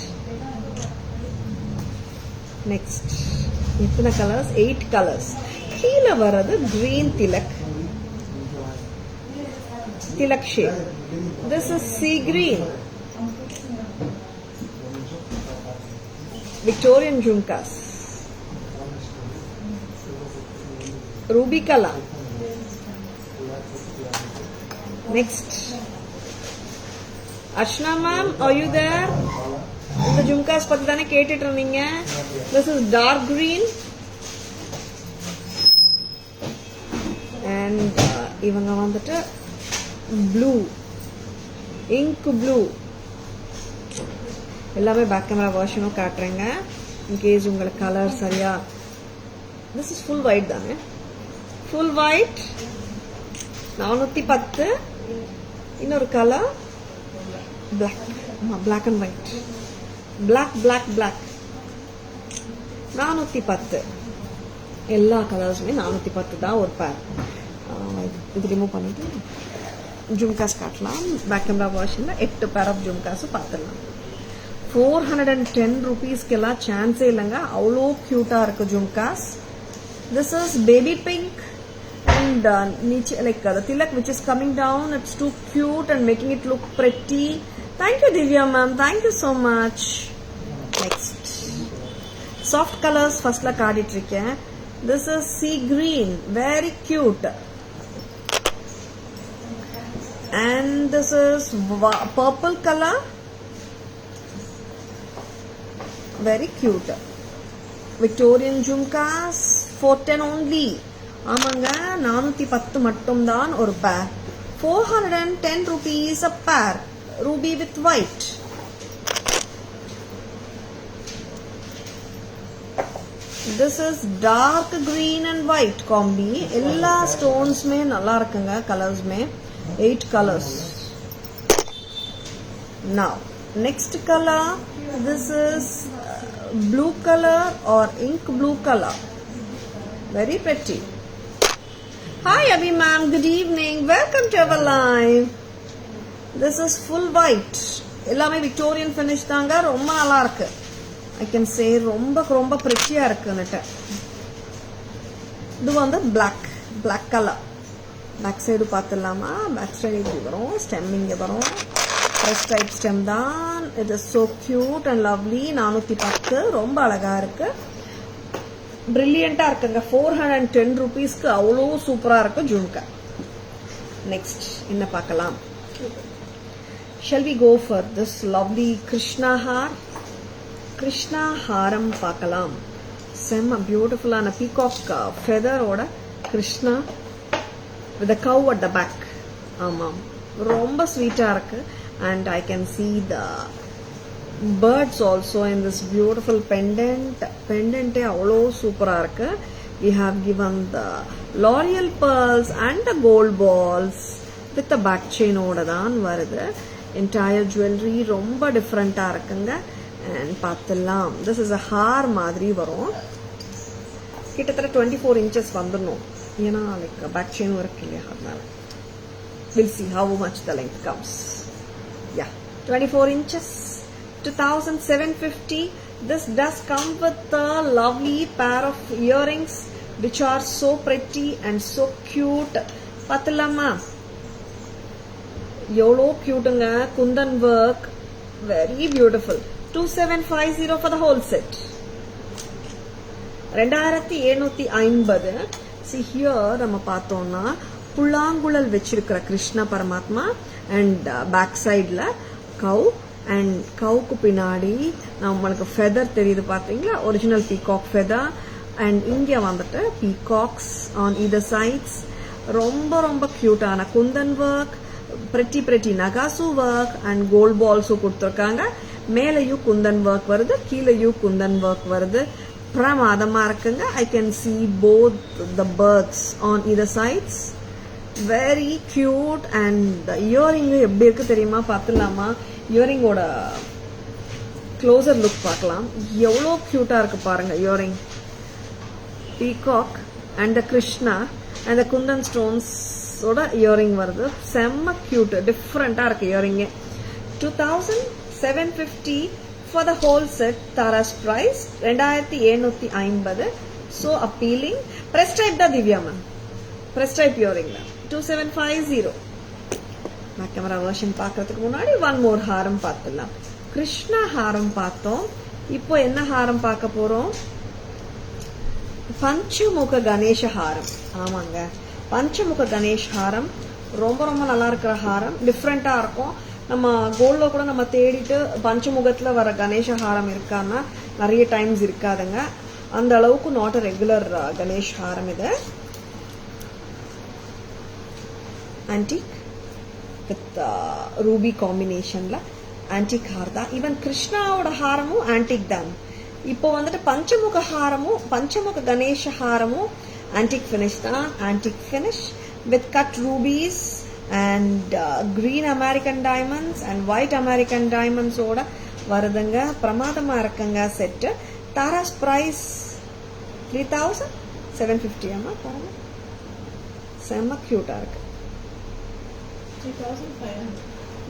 next எத்தனை colors? 8 colors. கீழே வரது green tilak. tilak shade. This is sea green. Victorian jhumkas. Ruby color. Next. Archana ma'am, are you there? இந்த ஜும்காஸ் பத்தி தானே கேட்டுட்டு இருந்தீங்க. This is dark green. And இவங்க வந்துட்டு blue. Ink blue. எல்லாமே பேக் கேமரா வெர்ஷனும் காட்டுறேங்க. இன்கேஸ் உங்களுக்கு கலர் சரியா. This is full white தானே. Full white. 410. இன்னொரு colour black. Black and white. Black. 410. எல்லா கலர்ஸுமே 410 தான் ஒரு பேர். இது ரிமூவ் பண்ணிட்டு ஜும்காஸ் காட்டலாம். பேக் கேமரா வெர்ஷனில் 8 பேர் ஆஃப் ஜும்காஸும் பார்த்துடலாம். 410 rupeesக்கெல்லாம் சான்ஸே இல்லைங்க. அவ்வளோ க்யூட்டாக இருக்குது jhumkas. This is baby pink and like the tilak which is coming down. It's too cute and making it look pretty. Thank you Divya ma'am. Thank you so much. Next. Soft colors first la kaaditirken. This is sea green. Very cute. And this is purple color. Very cute. Victorian jhumkas 410 only. ஆமாங்க 410 மட்டும்தான் ஒரு பேர். 410 rupees a pair. Ruby with white. This is dark green and white combi. எல்லா ஸ்டோன்ஸ்மே நல்லா இருக்குங்க. கலர்ஸ்மே 8 colors. Now next color. This is blue color or ink blue color. Very pretty. Hi Abhi ma'am, good evening. Welcome to our live. This is full white. எல்லாமே Victorian finish தாங்க. ரொம்ப நல்லா இருக்கு. I can say ரொம்ப pretty-ஆ இருக்குன்னு. இது வந்து black color. Back side பார்த்துடலாமா? பேக் சைடு இப்படி வரும். ஸ்டெம் இங்கே வரும். ஃபர்ஸ்ட் டைப் ஸ்டெம் தான். இது so cute and lovely. 410 ரொம்ப அழகா இருக்கு. பிரில்லியண்டா இருக்குங்க. 410 rupeesக்கு அவ்வளோ சூப்பரா இருக்கு ஜும்கா. நெக்ஸ்ட் என்ன பார்க்கலாம்? Shall we go for this lovely Krishna haar? Krishna ஹாரம் பார்க்கலாம். செம்ம பியூட்டிஃபுல்லான பீகாக் ஃபெதர் ஓட Krishna with a cow at the back. ஆமாம், ரொம்ப ஸ்வீட்டா இருக்கு. And I can see the birds also in this beautiful pendant. Pendant அவ்வளோ சூப்பரா இருக்கு. We have given the L'Oreal pearls and the gold balls with the back chain ஓட தான் வருது. Entire jewelry ரொம்ப டிஃப்ரெண்டா இருக்குங்க. And பார்த்துலாம். This is a hair மாதிரி வரும். கிட்டத்தட்ட 24 inches வந்துடணும். ஏன்னா லைக் பேக் செயினும் இருக்கு இல்லையா, அதனால we'll see how much the length comes. Yeah, 24 inches, 2,750. This does come with a lovely pair of earrings which are so pretty and so cute. பார்த்தலாமா? எவ்வளோ கியூட்டுங்க. Kundan work, very beautiful. 2,750 for the whole set. 2,750. See here நம்ம பார்த்தோம்னா புல்லாங்குழல் வச்சிருக்கிற கிருஷ்ண பரமாத்மா and back சைட்ல கவ் and கவுக்கு பின்னாடி நம்மளுக்கு feather தெரியுது பார்த்தீங்களா, ஒரிஜினல் பீகாக் ஃபெதர். அண்ட் இங்கே வந்துட்டு பீகாக்ஸ் ஆன் இதர் சைட்ஸ். ரொம்ப ரொம்ப கியூட்டான குந்தன் ஒர்க், pretty நகாசு ஒர்க் அண்ட் கோல்ட் பால்ஸும் கொடுத்துருக்காங்க. மேலையும் குந்தன் ஒர்க் வருது, கீழையும் குந்தன் ஒர்க் வருது. பிரமாதமா இருக்குங்க. I can see both the birds on either sides. Very cute. And the earring எப்படி இருக்கு தெரியுமா? பார்த்துலாமா? இயரிங்கோட க்ளோசர் லுக் பார்க்கலாம். எவ்வளோ கியூட்டா இருக்கு பாருங்க earring. Peacock and the Krishna and the kundan stones ஓட இயரிங் வருது. செம்ம கியூட், டிஃப்ரெண்டா இருக்கு earring. 2,750 for the whole set. Tara's price 2,750. So appealing. Press type da Divya man. Press type earring da 2,750. Back camera version பார்க்கறதுக்கு முன்னாடி ஒன் மோர் ஹாரம் பார்த்துடலாம். கிருஷ்ணா ஹாரம் பார்த்தோம். இப்போ என்ன ஹாரம் பார்க்க போறோம்? பஞ்சமுக கணேஷ ஹாரம். ஆமாங்க, பஞ்சமுக கணேஷ் ஹாரம் ரொம்ப ரொம்ப நல்லா இருக்கிற ஹாரம். டிஃப்ரெண்டா இருக்கும். நம்ம கோல்ட்ல கூட நம்ம தேடிட்டு பஞ்சமுகத்துல வர கணேஷ ஹாரம் இருக்கான்னா நிறைய டைம்ஸ் இருக்காதுங்க. அந்த அளவுக்கு நாட் அ ரெகுலர் கணேஷ் ஹாரம் இது. ஆன்டிக் வித் ரூபி காம்பினேஷன்ல ஆன்டிக் ஹார் தான். ஈவன் கிருஷ்ணாவோட ஹாரமும் ஆன்டிக் தான். இப்போ வந்துட்டு பஞ்சமுக ஹாரமும் பஞ்சமுக கணேஷ ஹாரமும் ஆன்டிக் ஃபினிஷ் தான். Antique finish with cut rubies and green American diamonds and white American diamonds ஓட வருதுங்க. பிரமாதமா இருக்குங்க செட். தாராஸ் பிரைஸ் 3750. அம்மா பாருங்க, செம்ம கியூட்டா இருக்கு.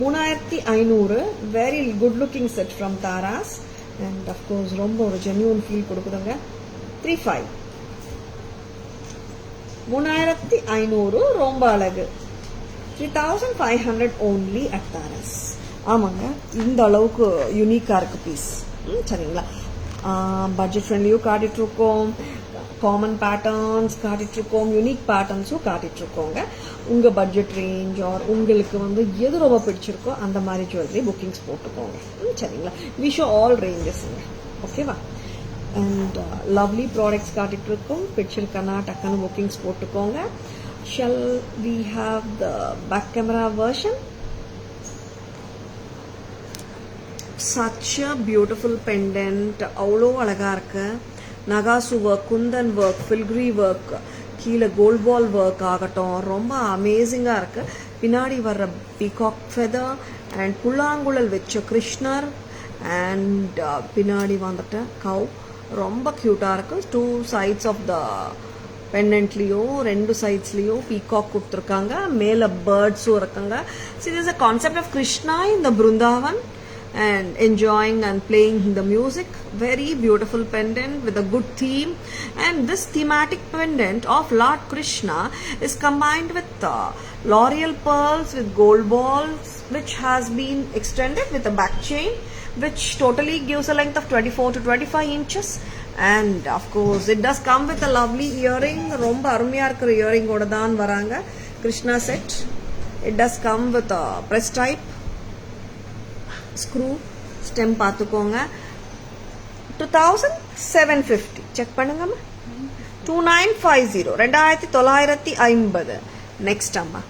3500. Very good looking set from Tara's and of course ரொம்ப ஒரு ஜென்யூன் ஃபீல் கொடுக்குதுங்க. 3500 3500 ரொம்ப அழகு. 3500 only at Taras. ஆமாங்க, இந்த அளவுக்கு யூனிக்கா இருக்கு பீஸ். சரிங்களா? பட்ஜெட் ஃப்ரெண்ட்லியும் காட்டிட்டு இருக்கோம், காமன் பேட்டர்ன்ஸ் காட்டிட்டு இருக்கோம், யூனிக் பேட்டர்ன்ஸும் காட்டிட்டு இருக்கோங்க. உங்க பட்ஜெட் ரேஞ்ச் ஆர் உங்களுக்கு வந்து எது ரொம்ப பிடிச்சிருக்கோ அந்த மாதிரி ஜுவல்லரி புக்கிங்ஸ் போட்டுக்கோங்க. சரிங்களா? வி ஷோ ஆல் ரேஞ்சஸ்ங்க. ஓகேவா? அண்ட் லவ்லி ப்ராடக்ட்ஸ் காட்டிட்டு இருக்கோம். பிடிச்சிருக்கனா டக்குன்னு புக்கிங்ஸ் போட்டுக்கோங்க. Shall we have the back camera version? Such a beautiful pendant. அவ்வளோ அழகா இருக்கு. நகாசு ஒர்க், குந்தன் ஒர்க், ஃபில்கிரி ஒர்க், கீழே கோல்ட் பால் ஒர்க் ஆகட்டும், ரொம்ப அமேசிங்கா இருக்கு. பின்னாடி வர்ற பீகாக் ஃபெதர் அண்ட் புல்லாங்குழல் வச்ச கிருஷ்ணர் அண்ட் பின்னாடி வந்துட்டு கவ் ரொம்ப கியூட்டா இருக்கு. டூ சைட்ஸ் ஆஃப் த பெண்டன்ட்லயும் ரெண்டு சைட்ஸ்லயும் பீகாக் கொடுத்துருக்காங்க. மேல பேர்ட்ஸும் இருக்காங்க. See, there's a concept of Krishna in the Brindavan and enjoying and playing the music. Very beautiful pendant with a good theme. And this thematic pendant of Lord Krishna is combined with L'Oreal pearls with gold balls, which has been extended with a back chain, which totally gives a length of 24 to 25 inches. And of course it does come with a lovely earring. ரொம்ப அருமையா இருக்கிற earring ஓட தான் வராங்க Krishna set. It does come with a press type screw stem. பார்த்துக்கோங்க. 2750. Check பண்ணுங்கம்மா. 2950. 2950. Next அம்மா.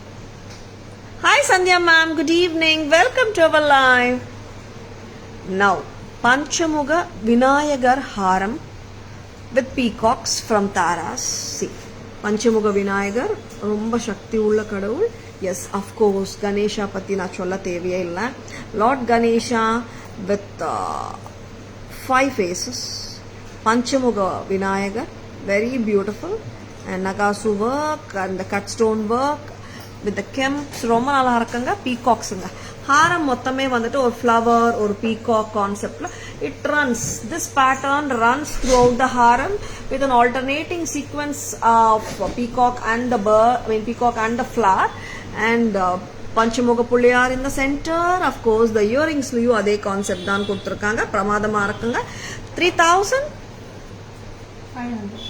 Hi Sandhya ma'am, good evening, welcome to our live. Now Panchamuga Vinayagar Haram with peacocks from Taras. See, Panchamuga Vinayagar ரொம்ப சக்தி உள்ள கடவுள். Yes, of course, Ganesha பத்தி நான் சொல்ல தேவையே இல்லை. Lord Ganesha with 5 faces. Panchamuga Vinayagar, very beautiful, and Nagasu work and the cut stone work with the kemps ரொம்ப நல்லா இருக்குங்க. பீகாக்ஸுங்க. ஹாரம் மொத்தமே வந்துட்டு ஒரு ஃப்ளவர் ஒரு பீகாக் கான்செப்ட்ல it runs. This pattern runs throughout the haram with an alternating sequence of peacock and the bird, peacock and the flower, and Panchamuga Pulliyar in the center. Of course, the earrings லயும் அதே concept தான் கொடுத்திருக்காங்க. பிரமாதமா இருக்குங்க. 3500.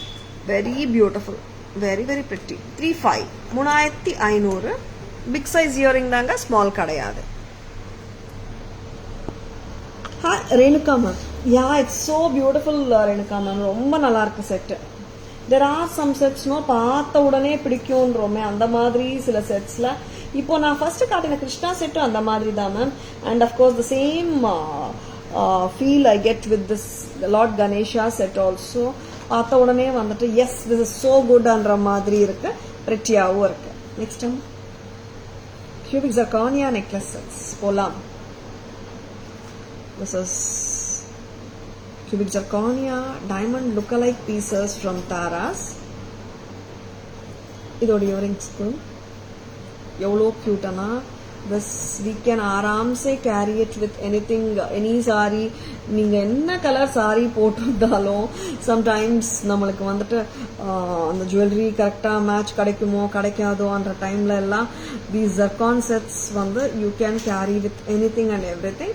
Very beautiful, very very pretty. 3500. Big size earring தாங்க, small கிடையாது. Hi, Renuka ma'am. Yeah, it's so beautiful, Renuka ma'am. ரொம்ப நல்லா இருக்கு set. There are some sets பார்த்த உடனே பிடிக்கும்ன்றோமே அந்த மாதிரி சில செட்ஸ்ல. இப்போ நான் ஃபர்ஸ்ட் காட்டின கிருஷ்ணா செட்டும் அந்த மாதிரி தான் ma'am. And of course the same feel I get with this Lord Ganesha set also. பார்த்த உடனே வந்துட்டு எஸ் திஸ் இஸ் சோ குட்ன்ற மாதிரி இருக்கு. பிரிட்டியாவும் இருக்கு. Next time cubic zirconia necklace sets. போலாம். This is cubic zirconia diamond lookalike pieces from Taras. இதோட இயரிங்ஸ்க்கு எவ்வளோ க்யூட்டானா this we can ஆராம் se carry it with anything, any saree. நீங்க என்ன கலர் saree போட்டிருந்தாலும் sometimes நம்மளுக்கு வந்துட்டு அந்த ஜுவல்லரி கரெக்டா மேட்ச் கிடைக்குமோ கிடைக்காதோ அந்த டைம்ல எல்லாம் these zircon sets வந்து you can carry with anything and everything.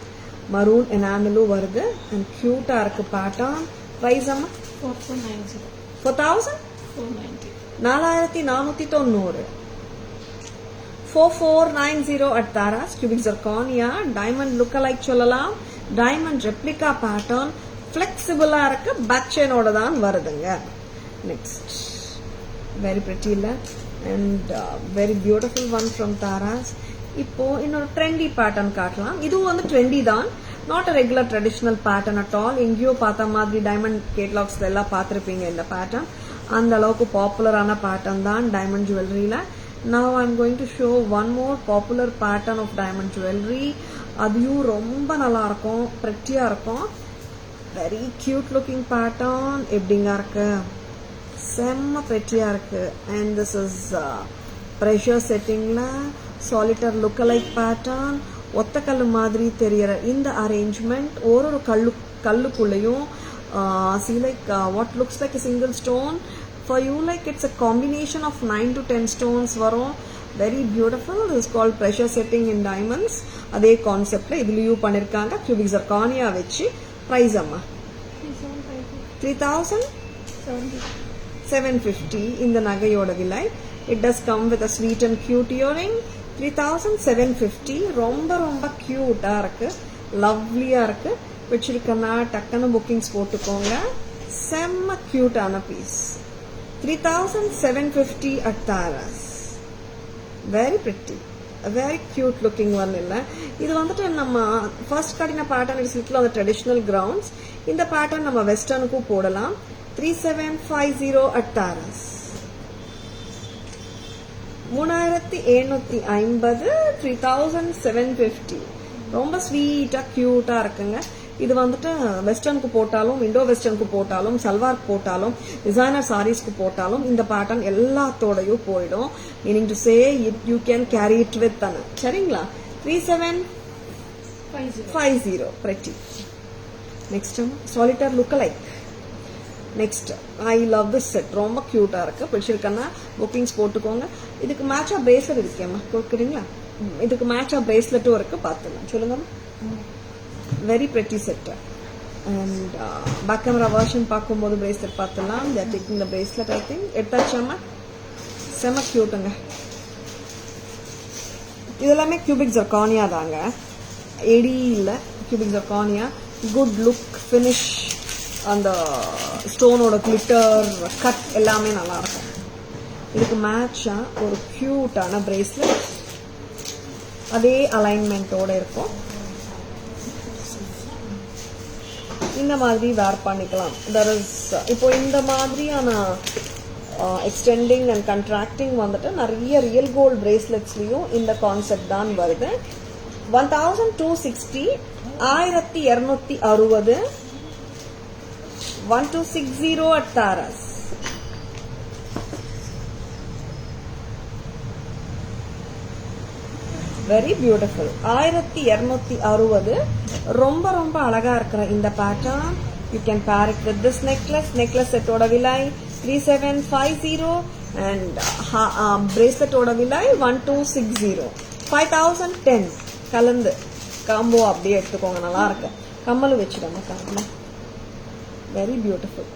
maroon enamel வருது and cute இருக்கு pattern. price அம்மா 4490. 4490. 4490. 4490 at Tara's cubic zirconia. Diamond look-alike சொல்லலாம். diamond replica pattern. flexible இருக்கு. back chain ஓட தான் வருதுங்க. next very pretty இல்ல and very beautiful one from Tara's. இப்போ இன்னொரு trendy pattern காட்டலாம். இதுவும் வந்து trendy தான், not a regular traditional pattern at all. எங்கேயோ பார்த்த மாதிரி diamond catalogs எல்லாம் பார்த்திருப்பீங்க இந்த pattern. அந்த அளவுக்கு பாப்புலரான பேட்டர்ன் தான் diamond ஜுவல்லரியில. Now I'm going to show one more popular pattern of diamond jewelry. அதுவும் ரொம்ப நல்லா இருக்கும், pretty-ஆ இருக்கும். very cute looking pattern. எப்படிங்க இருக்கு, செம்ம pretty-ஆ இருக்கு. and this is pressure settingல solitaire look-alike pattern. ஒத்த கல்லு மாதிரி தெரியற இந்த அரேஞ்ச்மெண்ட் ஒரு கல்லுக்குள்ளேயும் see like what looks like a single stone. For you, like it's a combination of 9 to 10 stones varum. Very beautiful. This is called pressure setting in diamonds. அதே கான்செப்ட்ல இதுலயும் பண்ணிருக்காங்க. cubic zirconia வெச்சு. price அம்மா 3750 இந்த நகையோட விலை. it does come with a sweet and cute earring. 3750. ரொம்ப ரொம்ப கியூட்டா இருக்கு, லவ்லியா இருக்கு. வச்சிருக்கனா டக்குன்னு புக்கிங்ஸ் போட்டுக்கோங்க. செம்ம கியூட்டான piece. 3750 at Tara's. very pretty, a very cute looking one இல்ல. இது வந்துட்டு நம்ம ஃபர்ஸ்ட் காட்டின pattern it's little on the traditional grounds. இந்த பேட்டர்ன் நம்ம வெஸ்டர்னுக்கும் போடலாம். 3750 at Tara's. 3750. 3750. ரொம்ப ஸ்வீட்டா கியூட்டா இருக்குங்க. இது வந்துட்டு வெஸ்டர்னுக்கு போட்டாலும், இண்டோ வெஸ்டர்னுக்கு போட்டாலும், சல்வார் போட்டாலும், டிசைனர் சாரீஸ்க்கு போட்டாலும் இந்த பேட்டர்ன் எல்லாத்தோடையும் போயிடும். Meaning to say you can carry it with அன. சரிங்களா? 3750. pretty. next solitaire look-alike. next I love this set. ரொம்ப கியூட்டா இருக்கு. பிடிச்சிருக்கன்னா புக்கிங்ஸ் போட்டுக்கோங்க. இதுக்கு மேட்சா பிரேஸ்லெட் இருக்கேம்மா, கொடுக்குறீங்களா? இதுக்கு மேட்சா பிரேஸ்லெட்டும் இருக்கு, பார்த்துலாம். சொல்லுங்க. very pretty set. and back camera version பார்க்கும்போது bracelet பார்த்தலாம். they are taking the bracelet I think. எடுத்தாச்சாமா? செம கியூட்டுங்க. இதெல்லாமே cubic zirconia தாங்க, எடி இல்ல. cubic zirconia. good look, finish, அந்த ஸ்டோனோட கிளிட்டர் கட் எல்லாமே நல்லா இருக்கும். இதுக்கு மேட்சா ஒரு கியூட்டான பிரேஸ்லெட் அதே அலைன்மெண்டோட இருக்கும். இந்த மாதிரி வேர் பண்ணிக்கலாம். இப்போ இந்த மாதிரியான எக்ஸ்டெண்டிங் அண்ட் கண்ட்ராக்டிங் வந்துட்டு நிறைய ரியல் கோல்ட் பிரேஸ்லெட்ஸ்லயும் இந்த கான்செப்ட் தான் வருது. 1260. 1260. 1260 at Tara's. very beautiful. 1260. ரொம்ப ரொம்ப அழகா இருக்கிற இந்த pattern. you can pair it with this necklace. Set ஓட விலை 3750 and bracelet ஓட விலை 1260. 5010 கலந்து காம்போ அப்படியே எடுத்துக்கோங்க, நல்லா இருக்கு. கம்மலும் வச்சிடுங்க காம்போ. very beautiful.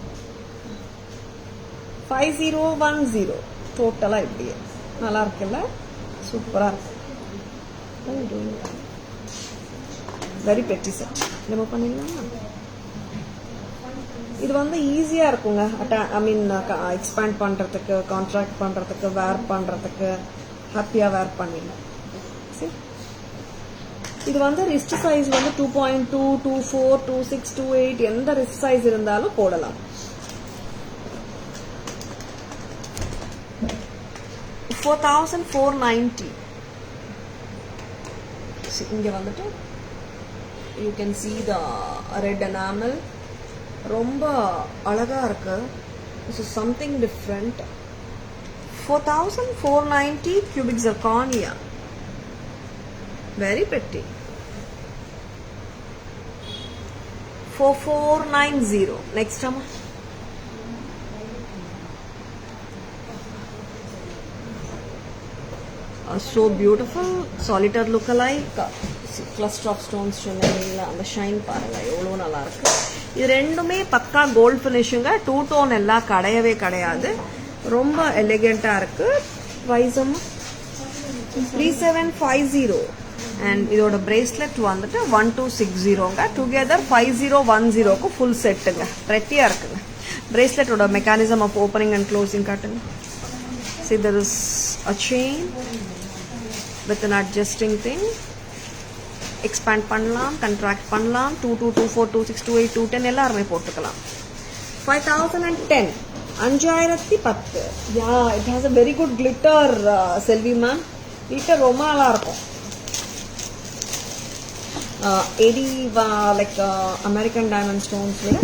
5010 டோட்டலா இப்படியே நல்லா இருக்குல்ல, சூப்பரா இருக்கு. very pretty set. நம்ம பண்ணிடலாமா? இது வந்து ஈஸியா இருக்குங்க. ஐ மீன் எக்ஸ்பேண்ட் பண்றதுக்கு, கான்ட்ராக்ட் பண்றதுக்கு, வேர் பண்றதுக்கு, ஹாப்பியா வேர் பண்ணிடலாம். இது வந்து ரிஸ்ட் சைஸ் வந்து 2.2, 24, 26, 28 எந்த ரிஸ்ட் சைஸ் இருந்தாலும் போடலாம். 4490. இங்க வந்துட்டு you can see the red enamel. ரொம்ப அழகா இருக்கு. this is something different. 4490 cubic zirconia. Very pretty. 4490. Next Amma. So beautiful. Solitaire look-alike. Cluster of stones சொன்னீங்களா அந்த ஷைன் பாருங்க எவ்வளோ நல்லா இருக்கு. இது ரெண்டுமே பக்கா கோல்ட் ஃபினிஷிங்க. 2 டோன் எல்லாம் கிடையவே கிடையாது. ரொம்ப எலிகெண்டா இருக்கு. ப்ரைஸ் 3750. அண்ட் இதோட பிரேஸ்லெட் வந்துட்டு 1260ங்க. டுகெதர் 5010க்கு ஃபுல் செட்டுங்க. ப்ரெட்டியா இருக்குங்க. பிரேஸ்லெட்டோட mechanism of opening and closing காட்டுங்க. See, there is a chain with an adjusting thing. Expand பண்ணலாம், contract பண்ணலாம். 22, 24, 26, 28, 210 எல்லாருமே போட்டுக்கலாம். 5010. 5010. Yeah, it has a very good glitter, Selvi ma'am. Glitter ரொம்ப நல்லா இருக்கும். like American diamond stones விட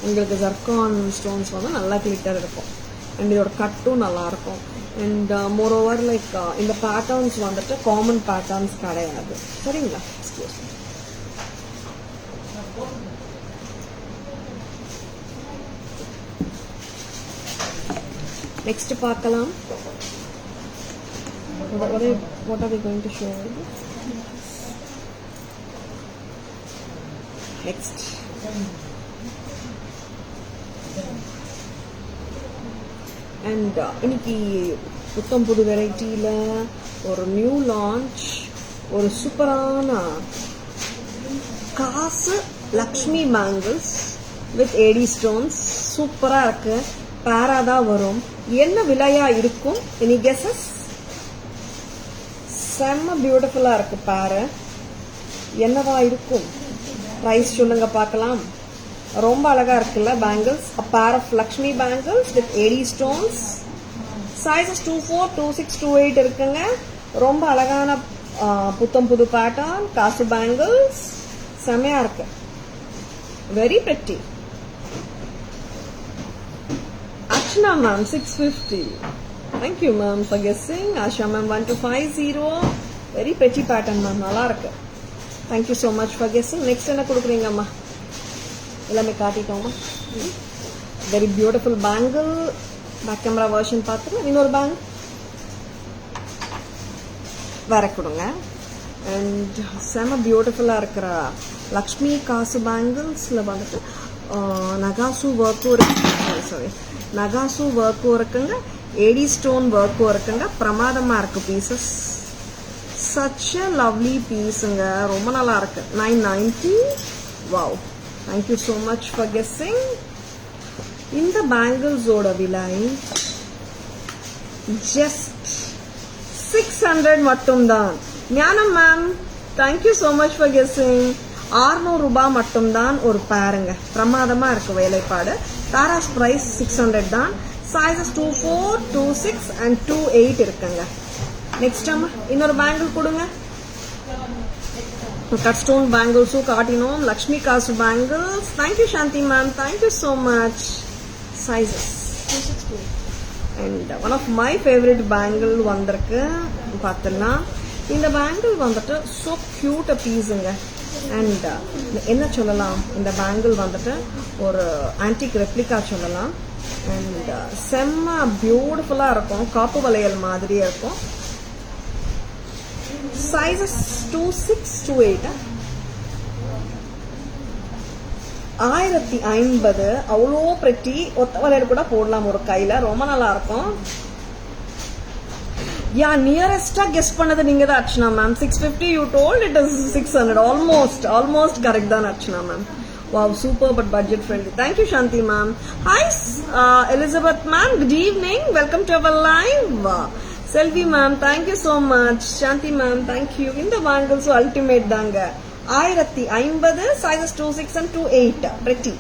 உங்களுக்கு ஜர்கான் ஸ்டோன்ஸ் வந்து நல்லா கிளிட்டர் இருக்கும். அண்ட் இதோட கட்டும் நல்லா இருக்கும். அண்ட் மோரோவர் லைக் இந்த பேட்டர்ன்ஸ் வந்துட்டு காமன் பேட்டர்ன்ஸ் கிடையாது. சரிங்களா? Excuse me. நெக்ஸ்ட் பார்க்கலாம். What are we going to show you? Next. And இன்னைக்கு புத்தம் புது வெரைட்டியில் ஒரு நியூ லான்ச், ஒரு சூப்பரான காசு Lakshmi bangles with AD stones. சூப்பராக இருக்கு. பேரா தான் வரும். என்ன விலையா இருக்கும்? Any guesses? செம்ம பியூட்டிஃபுல்லாக இருக்கு. பேரு என்னவா இருக்கும்? ப்ரைஸ் சொல்லுங்க பார்க்கலாம். ரொம்ப அழகா இருக்குல்ல bangles. a pair of Lakshmi bangles with 80 stones. sizes 24, 26, 28 இருக்குங்க. ரொம்ப அழகான புத்தம் புது பேட்டர்ன் காசு பேங்கிள்ஸ். செமையா இருக்கு. Very pretty. Archana ma'am 650. Thank you ma'am for guessing. Asha ma'am 1250. Very pretty pattern ma'am. நல்லா இருக்கு. Thank you so much for guessing. Next என்ன கொடுக்குறீங்க அம்மா? எல்லாமே காட்டிட்டோமா? Very beautiful bangle. Back camera version பார்த்துட்டு இன்னொரு பேங்கிள் வேற கொடுங்க. அண்ட் செம பியூட்டிஃபுல்லாக இருக்கிற லக்ஷ்மி காசு பேங்கிள்ஸில் வந்துட்டு நகாசு ஒர்க்கும் இருக்கு. சாரி, நகாசு ஒர்க்கும் இருக்குங்க. ஏடி ஸ்டோன் ஒர்க்கும் இருக்குங்க. பிரமாதமாக இருக்கு பீசஸ். Such a lovely பீஸுங்க. ரொம்ப நல்லா இருக்கு. 990. Wow. Thank you so much for guessing. இந்த பேங்கிள்ஸோட விலை just 600 மட்டும்தான். ஞானம் ma'am thank you so much for guessing. 600 ரூபாய் மட்டும்தான் ஒரு பேருங்க. பிரமாதமா இருக்கு வேலைப்பாடு. தாராஸ் பிரைஸ் 600 தான். சைஸஸ் 24, 26 அண்ட் 28 இருக்குங்க. நெக்ஸ்ட் அம்மா இன்னொரு பேங்கிள் கொடுங்க. கட் ஸ்டோன் பேங்கிள்ஸும் காட்டினோம். லக்ஷ்மி காசு bangles. Thank you Shanti ma'am. Thank you so much. Sizes and one of my favourite bangle வந்திருக்கு. பார்த்துடலாம். இந்த பேங்கிள் வந்துட்டு ஸோ கியூட் பீஸுங்க. அண்ட் என்ன சொல்லலாம், இந்த பேங்கிள் வந்துட்டு ஒரு ஆன்டிக் ரெப்ளிகா சொல்லலாம். அண்ட் செம்ம பியூட்டிஃபுல்லாக இருக்கும். காப்பு வளையல் மாதிரியே இருக்கும். சைஸஸ் 26, 28. 1050. அவ்வளோ பிரெட்டி. ஒத்த வளையல் கூட போடலாம் ஒரு கையில. ரொம்ப நல்லா இருக்கும். யா நியரஸ்டா கெஸ் பண்ணது நீங்க தான் Archana ma'am. 650 you told. It is 600. Almost correct தான் Archana ma'am. Wow, super but budget friendly. Thank you Shanti ma'am. Hi Elizabeth ma'am. Good evening. Welcome to our live. Selvi ma'am, thank you so much. Shanti ma'am, thank you. In the bangles ultimate தாங்க. 1050. Sizes 26 and 28. Pretty.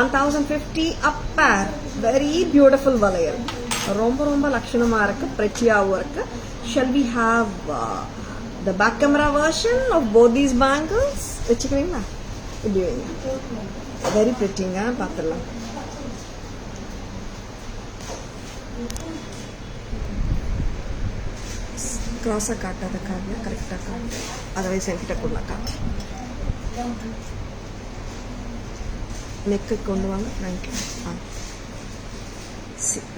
1050 a pair. Very beautiful வளையல். ரொம்ப லட்சணமா இருக்கு. prettyயாவும் இருக்கு. Shall we have the back camera version of both these bangles? வெச்சுக்கிறீங்களா? இப்படிங்க. Very பிரிட்டிங்க. பார்த்துடலாம். கிராஸாக காட்டாத கார்டு கரெக்டாக காட்டு அதர்வைஸ் என்கிட்ட கொள்ள காட்டு நெக்கு கொண்டு வாங்க ஃப்ரண்ட்ல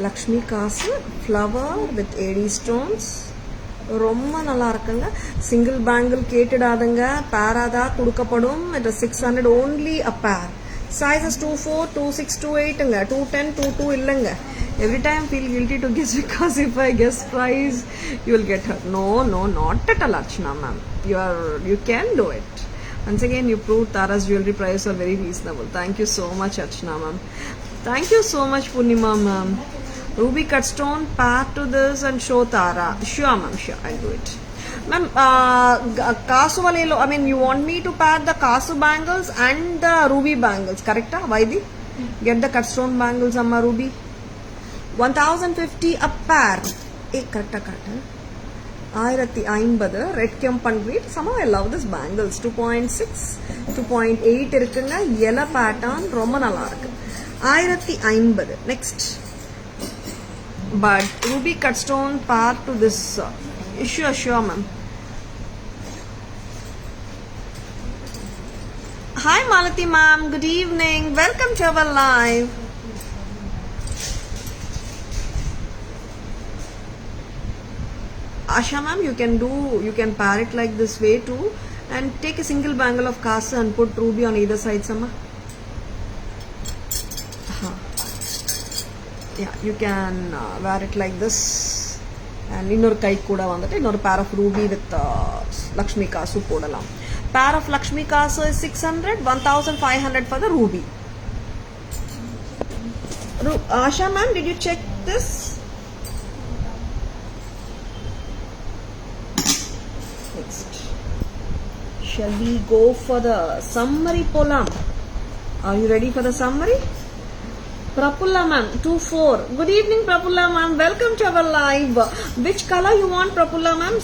லக்ஷ்மி காசு ஃப்ளவர் வித் ஏடி ஸ்டோன்ஸ் ரொம்ப நல்லா இருக்குங்க சிங்கிள் பேங்கிள் கேட்டுடாதுங்க பேராதா கொடுக்கப்படும் இட் இஸ் 600 ஓன்லி அ பேர் சைஸஸ் 24 26 28ங்க 210 22 இல்லைங்க every time feel guilty to guess because if I guess price you will get hurt no not at all Archana ma'am you can do it once again you proved Tara's jewelry price are very reasonable thank you so much Archana ma'am thank you so much Purnima ma'am ruby cut stone pair to this and show Tara sure ma'am sure I'll do it ma'am kasu valelo I mean you want me to pair the kasu bangles and the ruby bangles correct Vaidi get the cut stone bangles amma ruby 1050 a pair correct correct 1050 red kemp and green somehow I love this bangles 2.6 2.8 இருக்குங்க yellow pattern ரொம்ப நல்லா இருக்கு 1050 next but ruby cut stone pair to this sure ma'am hi Malati ma'am good evening welcome to our live Asha ma'am you can pair it like this way too and take a single bangle of kasa and put ruby on either side sama yeah you can wear it like this and இன்னொரு கை கூட வந்துட்டு இன்னொரு pair of ruby with Lakshmi kasu போடலாம் pair of Lakshmi kasu is 600 1500 for the ruby Asha ma'am did you check this next shall we go for the summary polam are you ready for the summary Prapulla ma'am 24 good evening Prapulla ma'am welcome to our live which color you want Prapulla ma'am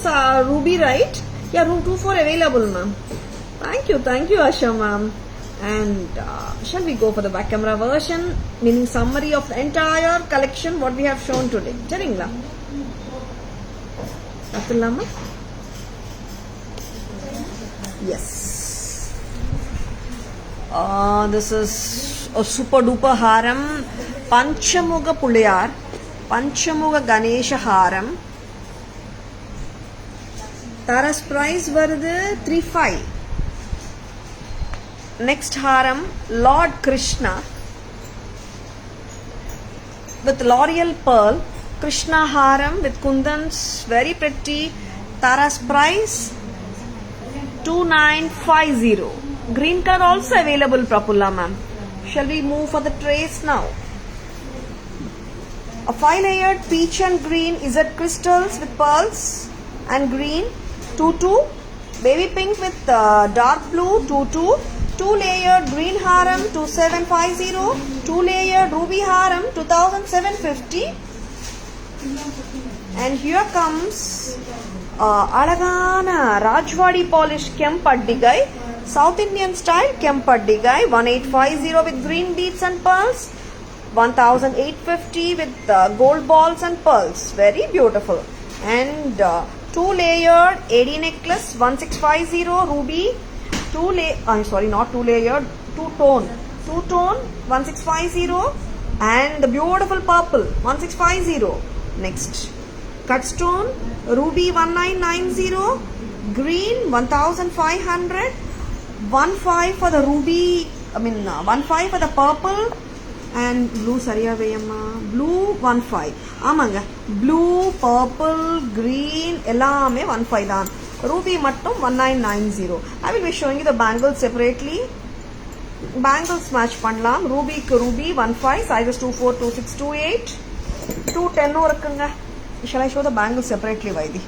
ruby right yeah 24 available ma'am thank you Asha ma'am and shall we go for the back camera version meaning summary of the entire collection what we have shown today சரிங்களா Prapulla ma'am yes this is a super duper haram panchamuga puliyar panchamuga ganesha haram Tara's price varudhu 35 next haram Lord Krishna with L'Oreal pearl Krishna haram with kundans very pretty Tara's price 2950 green color also available Prapulla ma'am shall we move for the trays now a 5-layered peach and green is at crystals with pearls and green 22 baby pink with dark blue 2-layered green haram 2750 2-layered ruby haram 2750 and here comes alagana Rajwadi polish kempaddigai South Indian style kempaddigai 1850 with green beads and pearls 1850 with gold balls and pearls very beautiful and 2-layered AD necklace 1650 ruby I'm sorry not 2-layered 2-tone 1650 and the beautiful purple 1650 next cut stone ruby 1990 green 1500 15 for the ruby 15 for the purple and blue சரியா வேயம்மா blue 15 ஆமாங்க blue purple green எல்லாமே 15 தான் ruby மட்டும் 1990 I will be showing you the bangles separately bangles match பண்ணலாம் rubyக்கு ruby 15 sizes 24 26 28 210 இருக்குங்க shall I show the bangles separately Vaidi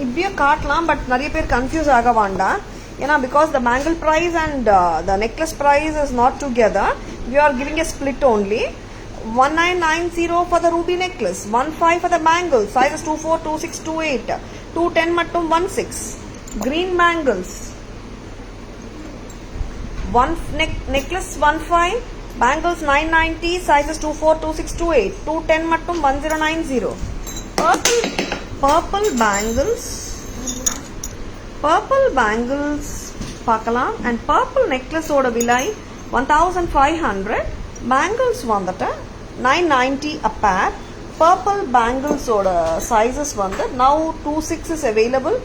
இப்படியே காட்டலாம் but நிறைய பேர் கன்ஃபியூஸ் ஆக வேண்டாம் ஏன்னா because the bangle price and the necklace price is not together we are giving a split only 1990 for the ruby necklace 15 for the bangle sizes 24 26 28 210 mattum 16 green bangles one necklace 15 bangles 990 sizes 24 26 28 210 mattum 1090 purple bangles பார்க்கலாம். And purple நெக்லஸோட விலை 1500. Bangles வந்துட்டு 990 a pair. Purple பேங்கிள்ஸோட sizes வந்து now 26 is available.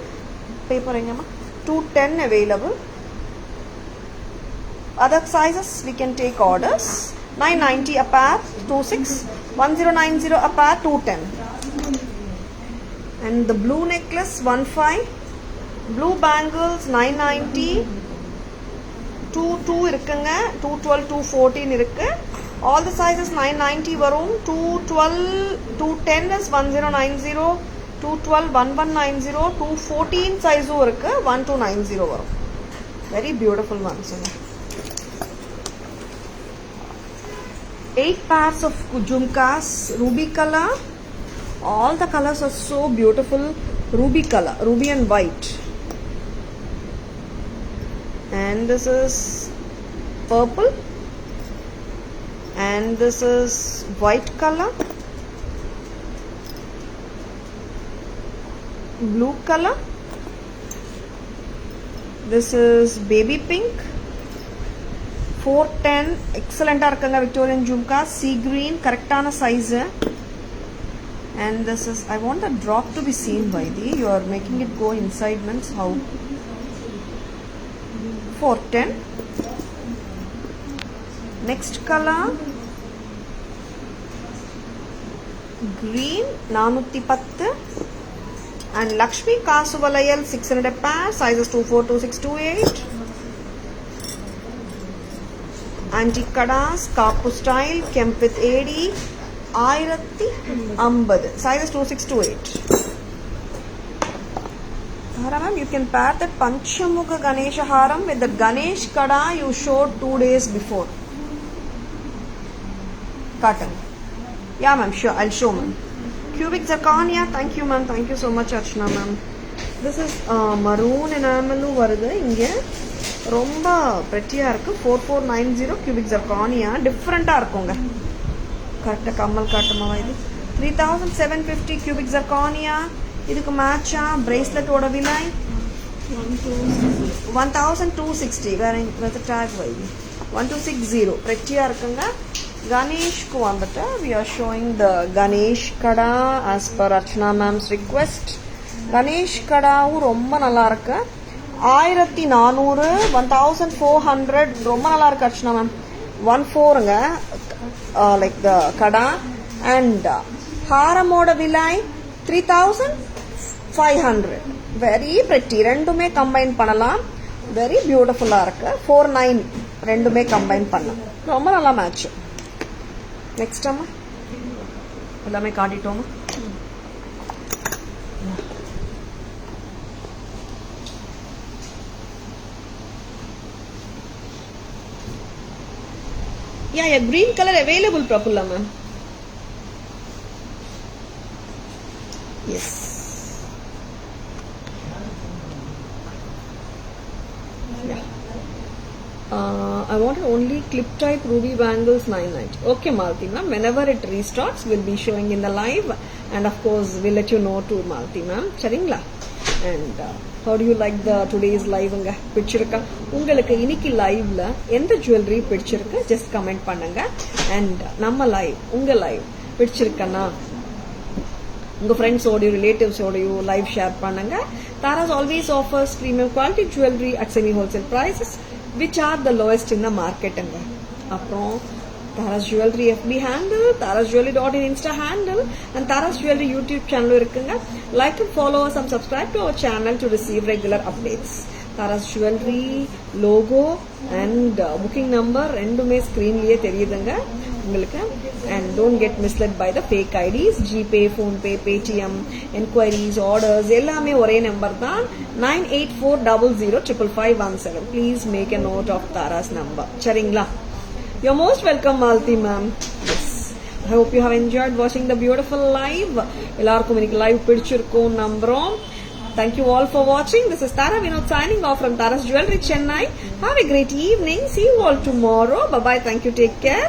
Paper எங்கம்மா 210 available. Other sizes we can take orders. 990 a pair 26, 1090 a pair 210. And the blue necklace 15. Blue bangles 990. 22 இருக்குங்க, 212 214 இருக்கு. All the sizes 990 வரும். 212 210 is 1090, 212 1190, 214 சைஸும் இருக்கு, 1290 வரும். Very beautiful ones. 8 pairs of jhumkas, ruby color. All the colors are so beautiful. Ruby color, ruby and white. And this is purple. And this is white color. Blue color. This is baby pink. 410. Excellent இருக்குங்க Victorian jhumka. Sea green, correctana size. And this is, I want the drop to be seen, Vaidi. You are making it go inside, means how? 410. Next color, green 410. And Lakshmi Kasuvalayal 600 pair, sizes 242628. Antique Kadas, Kapu style, Kemp with AD 1050, sizes 2628. Haram, you can pair that Panchamukha Ganesha Haram with the Ganesh Kada you showed 2 days before. Cotton. Yeah, ma'am, sure, I'll show, ma'am. Cubic zirconia, thank you, ma'am. Thank you so much, Archana, ma'am. This is maroon enamel வருது இங்க. ரொம்ப pretty-ஆ இருக்கு. 4490 cubic zirconia, different-ஆ இருக்குங்க. கரெக்டா கம்மல் காட்டுமா இது 3750 cubic zirconia. இதுக்கு மேட்சா பிரேஸ்லெட் ஓட விலை 1260. வேற டாக் வை 1260. pretty-ஆ இருக்குங்க. கணேஷ்க்கு வந்துட்டு we are showing the Ganesh kada as per Archana ma'am's request. Ganesh கடாவும் ரொம்ப நல்லா இருக்கு. 1400, 1400 ரொம்ப நல்லா இருக்கு Archana ma'am. 14ங்க like the kada. And ஹாரமோட விலை 3500. very pretty. ரெண்டுமே கம்பைன் பண்ணலாம். very beautiful-ஆ இருக்கு. 49 ரெண்டுமே கம்பைன் பண்ணலாம். ரொம்ப நல்லா மேட்ச். நெக்ஸ்ட் அம்மா எல்லாமே காட்டிட்டோமா? Yeah, green color available, Prafulla ma'am. Yes. Yeah. I wanted only clip type ruby bangles 990. Okay, Malti ma'am. Whenever it restarts, we'll be showing in the live, and of course, we'll let you know to Malti ma'am. Charingla. And how do you like the today's live? Unga pidichirukka ungalku iniki live la endha jewelry pidichirukka just comment pannunga. And நம்ம live unga live pidichirukkana unga friends oda relatives oda live share pannunga. Taras always offers premium quality jewelry at semi wholesale prices which are the lowest in the market. anga aprom Taras Jewelry FB handle, tarasjewelry.in Insta handle, and Taras Jewelry YouTube channel irukkunga. Like and follow us and subscribe to our channel to receive regular updates. Taras Jewelry logo and booking number rendume screen liye theriyudunga ungalku. And don't get misled by the fake IDs. GPay, PhonePe, Paytm, enquiries, orders ellame ore number dhaan 9840055517. Please make a note of Taras number. Charingla. You're most welcome, Malti ma'am. Yes. I hope you have enjoyed watching the beautiful live. Ellarkum inik live pidichirukkum nambrom. Thank you all for watching. This is Tara Vinod signing off from Taras Jewelry, Chennai. Have a great evening. See you all tomorrow. Bye bye. Thank you. Take care.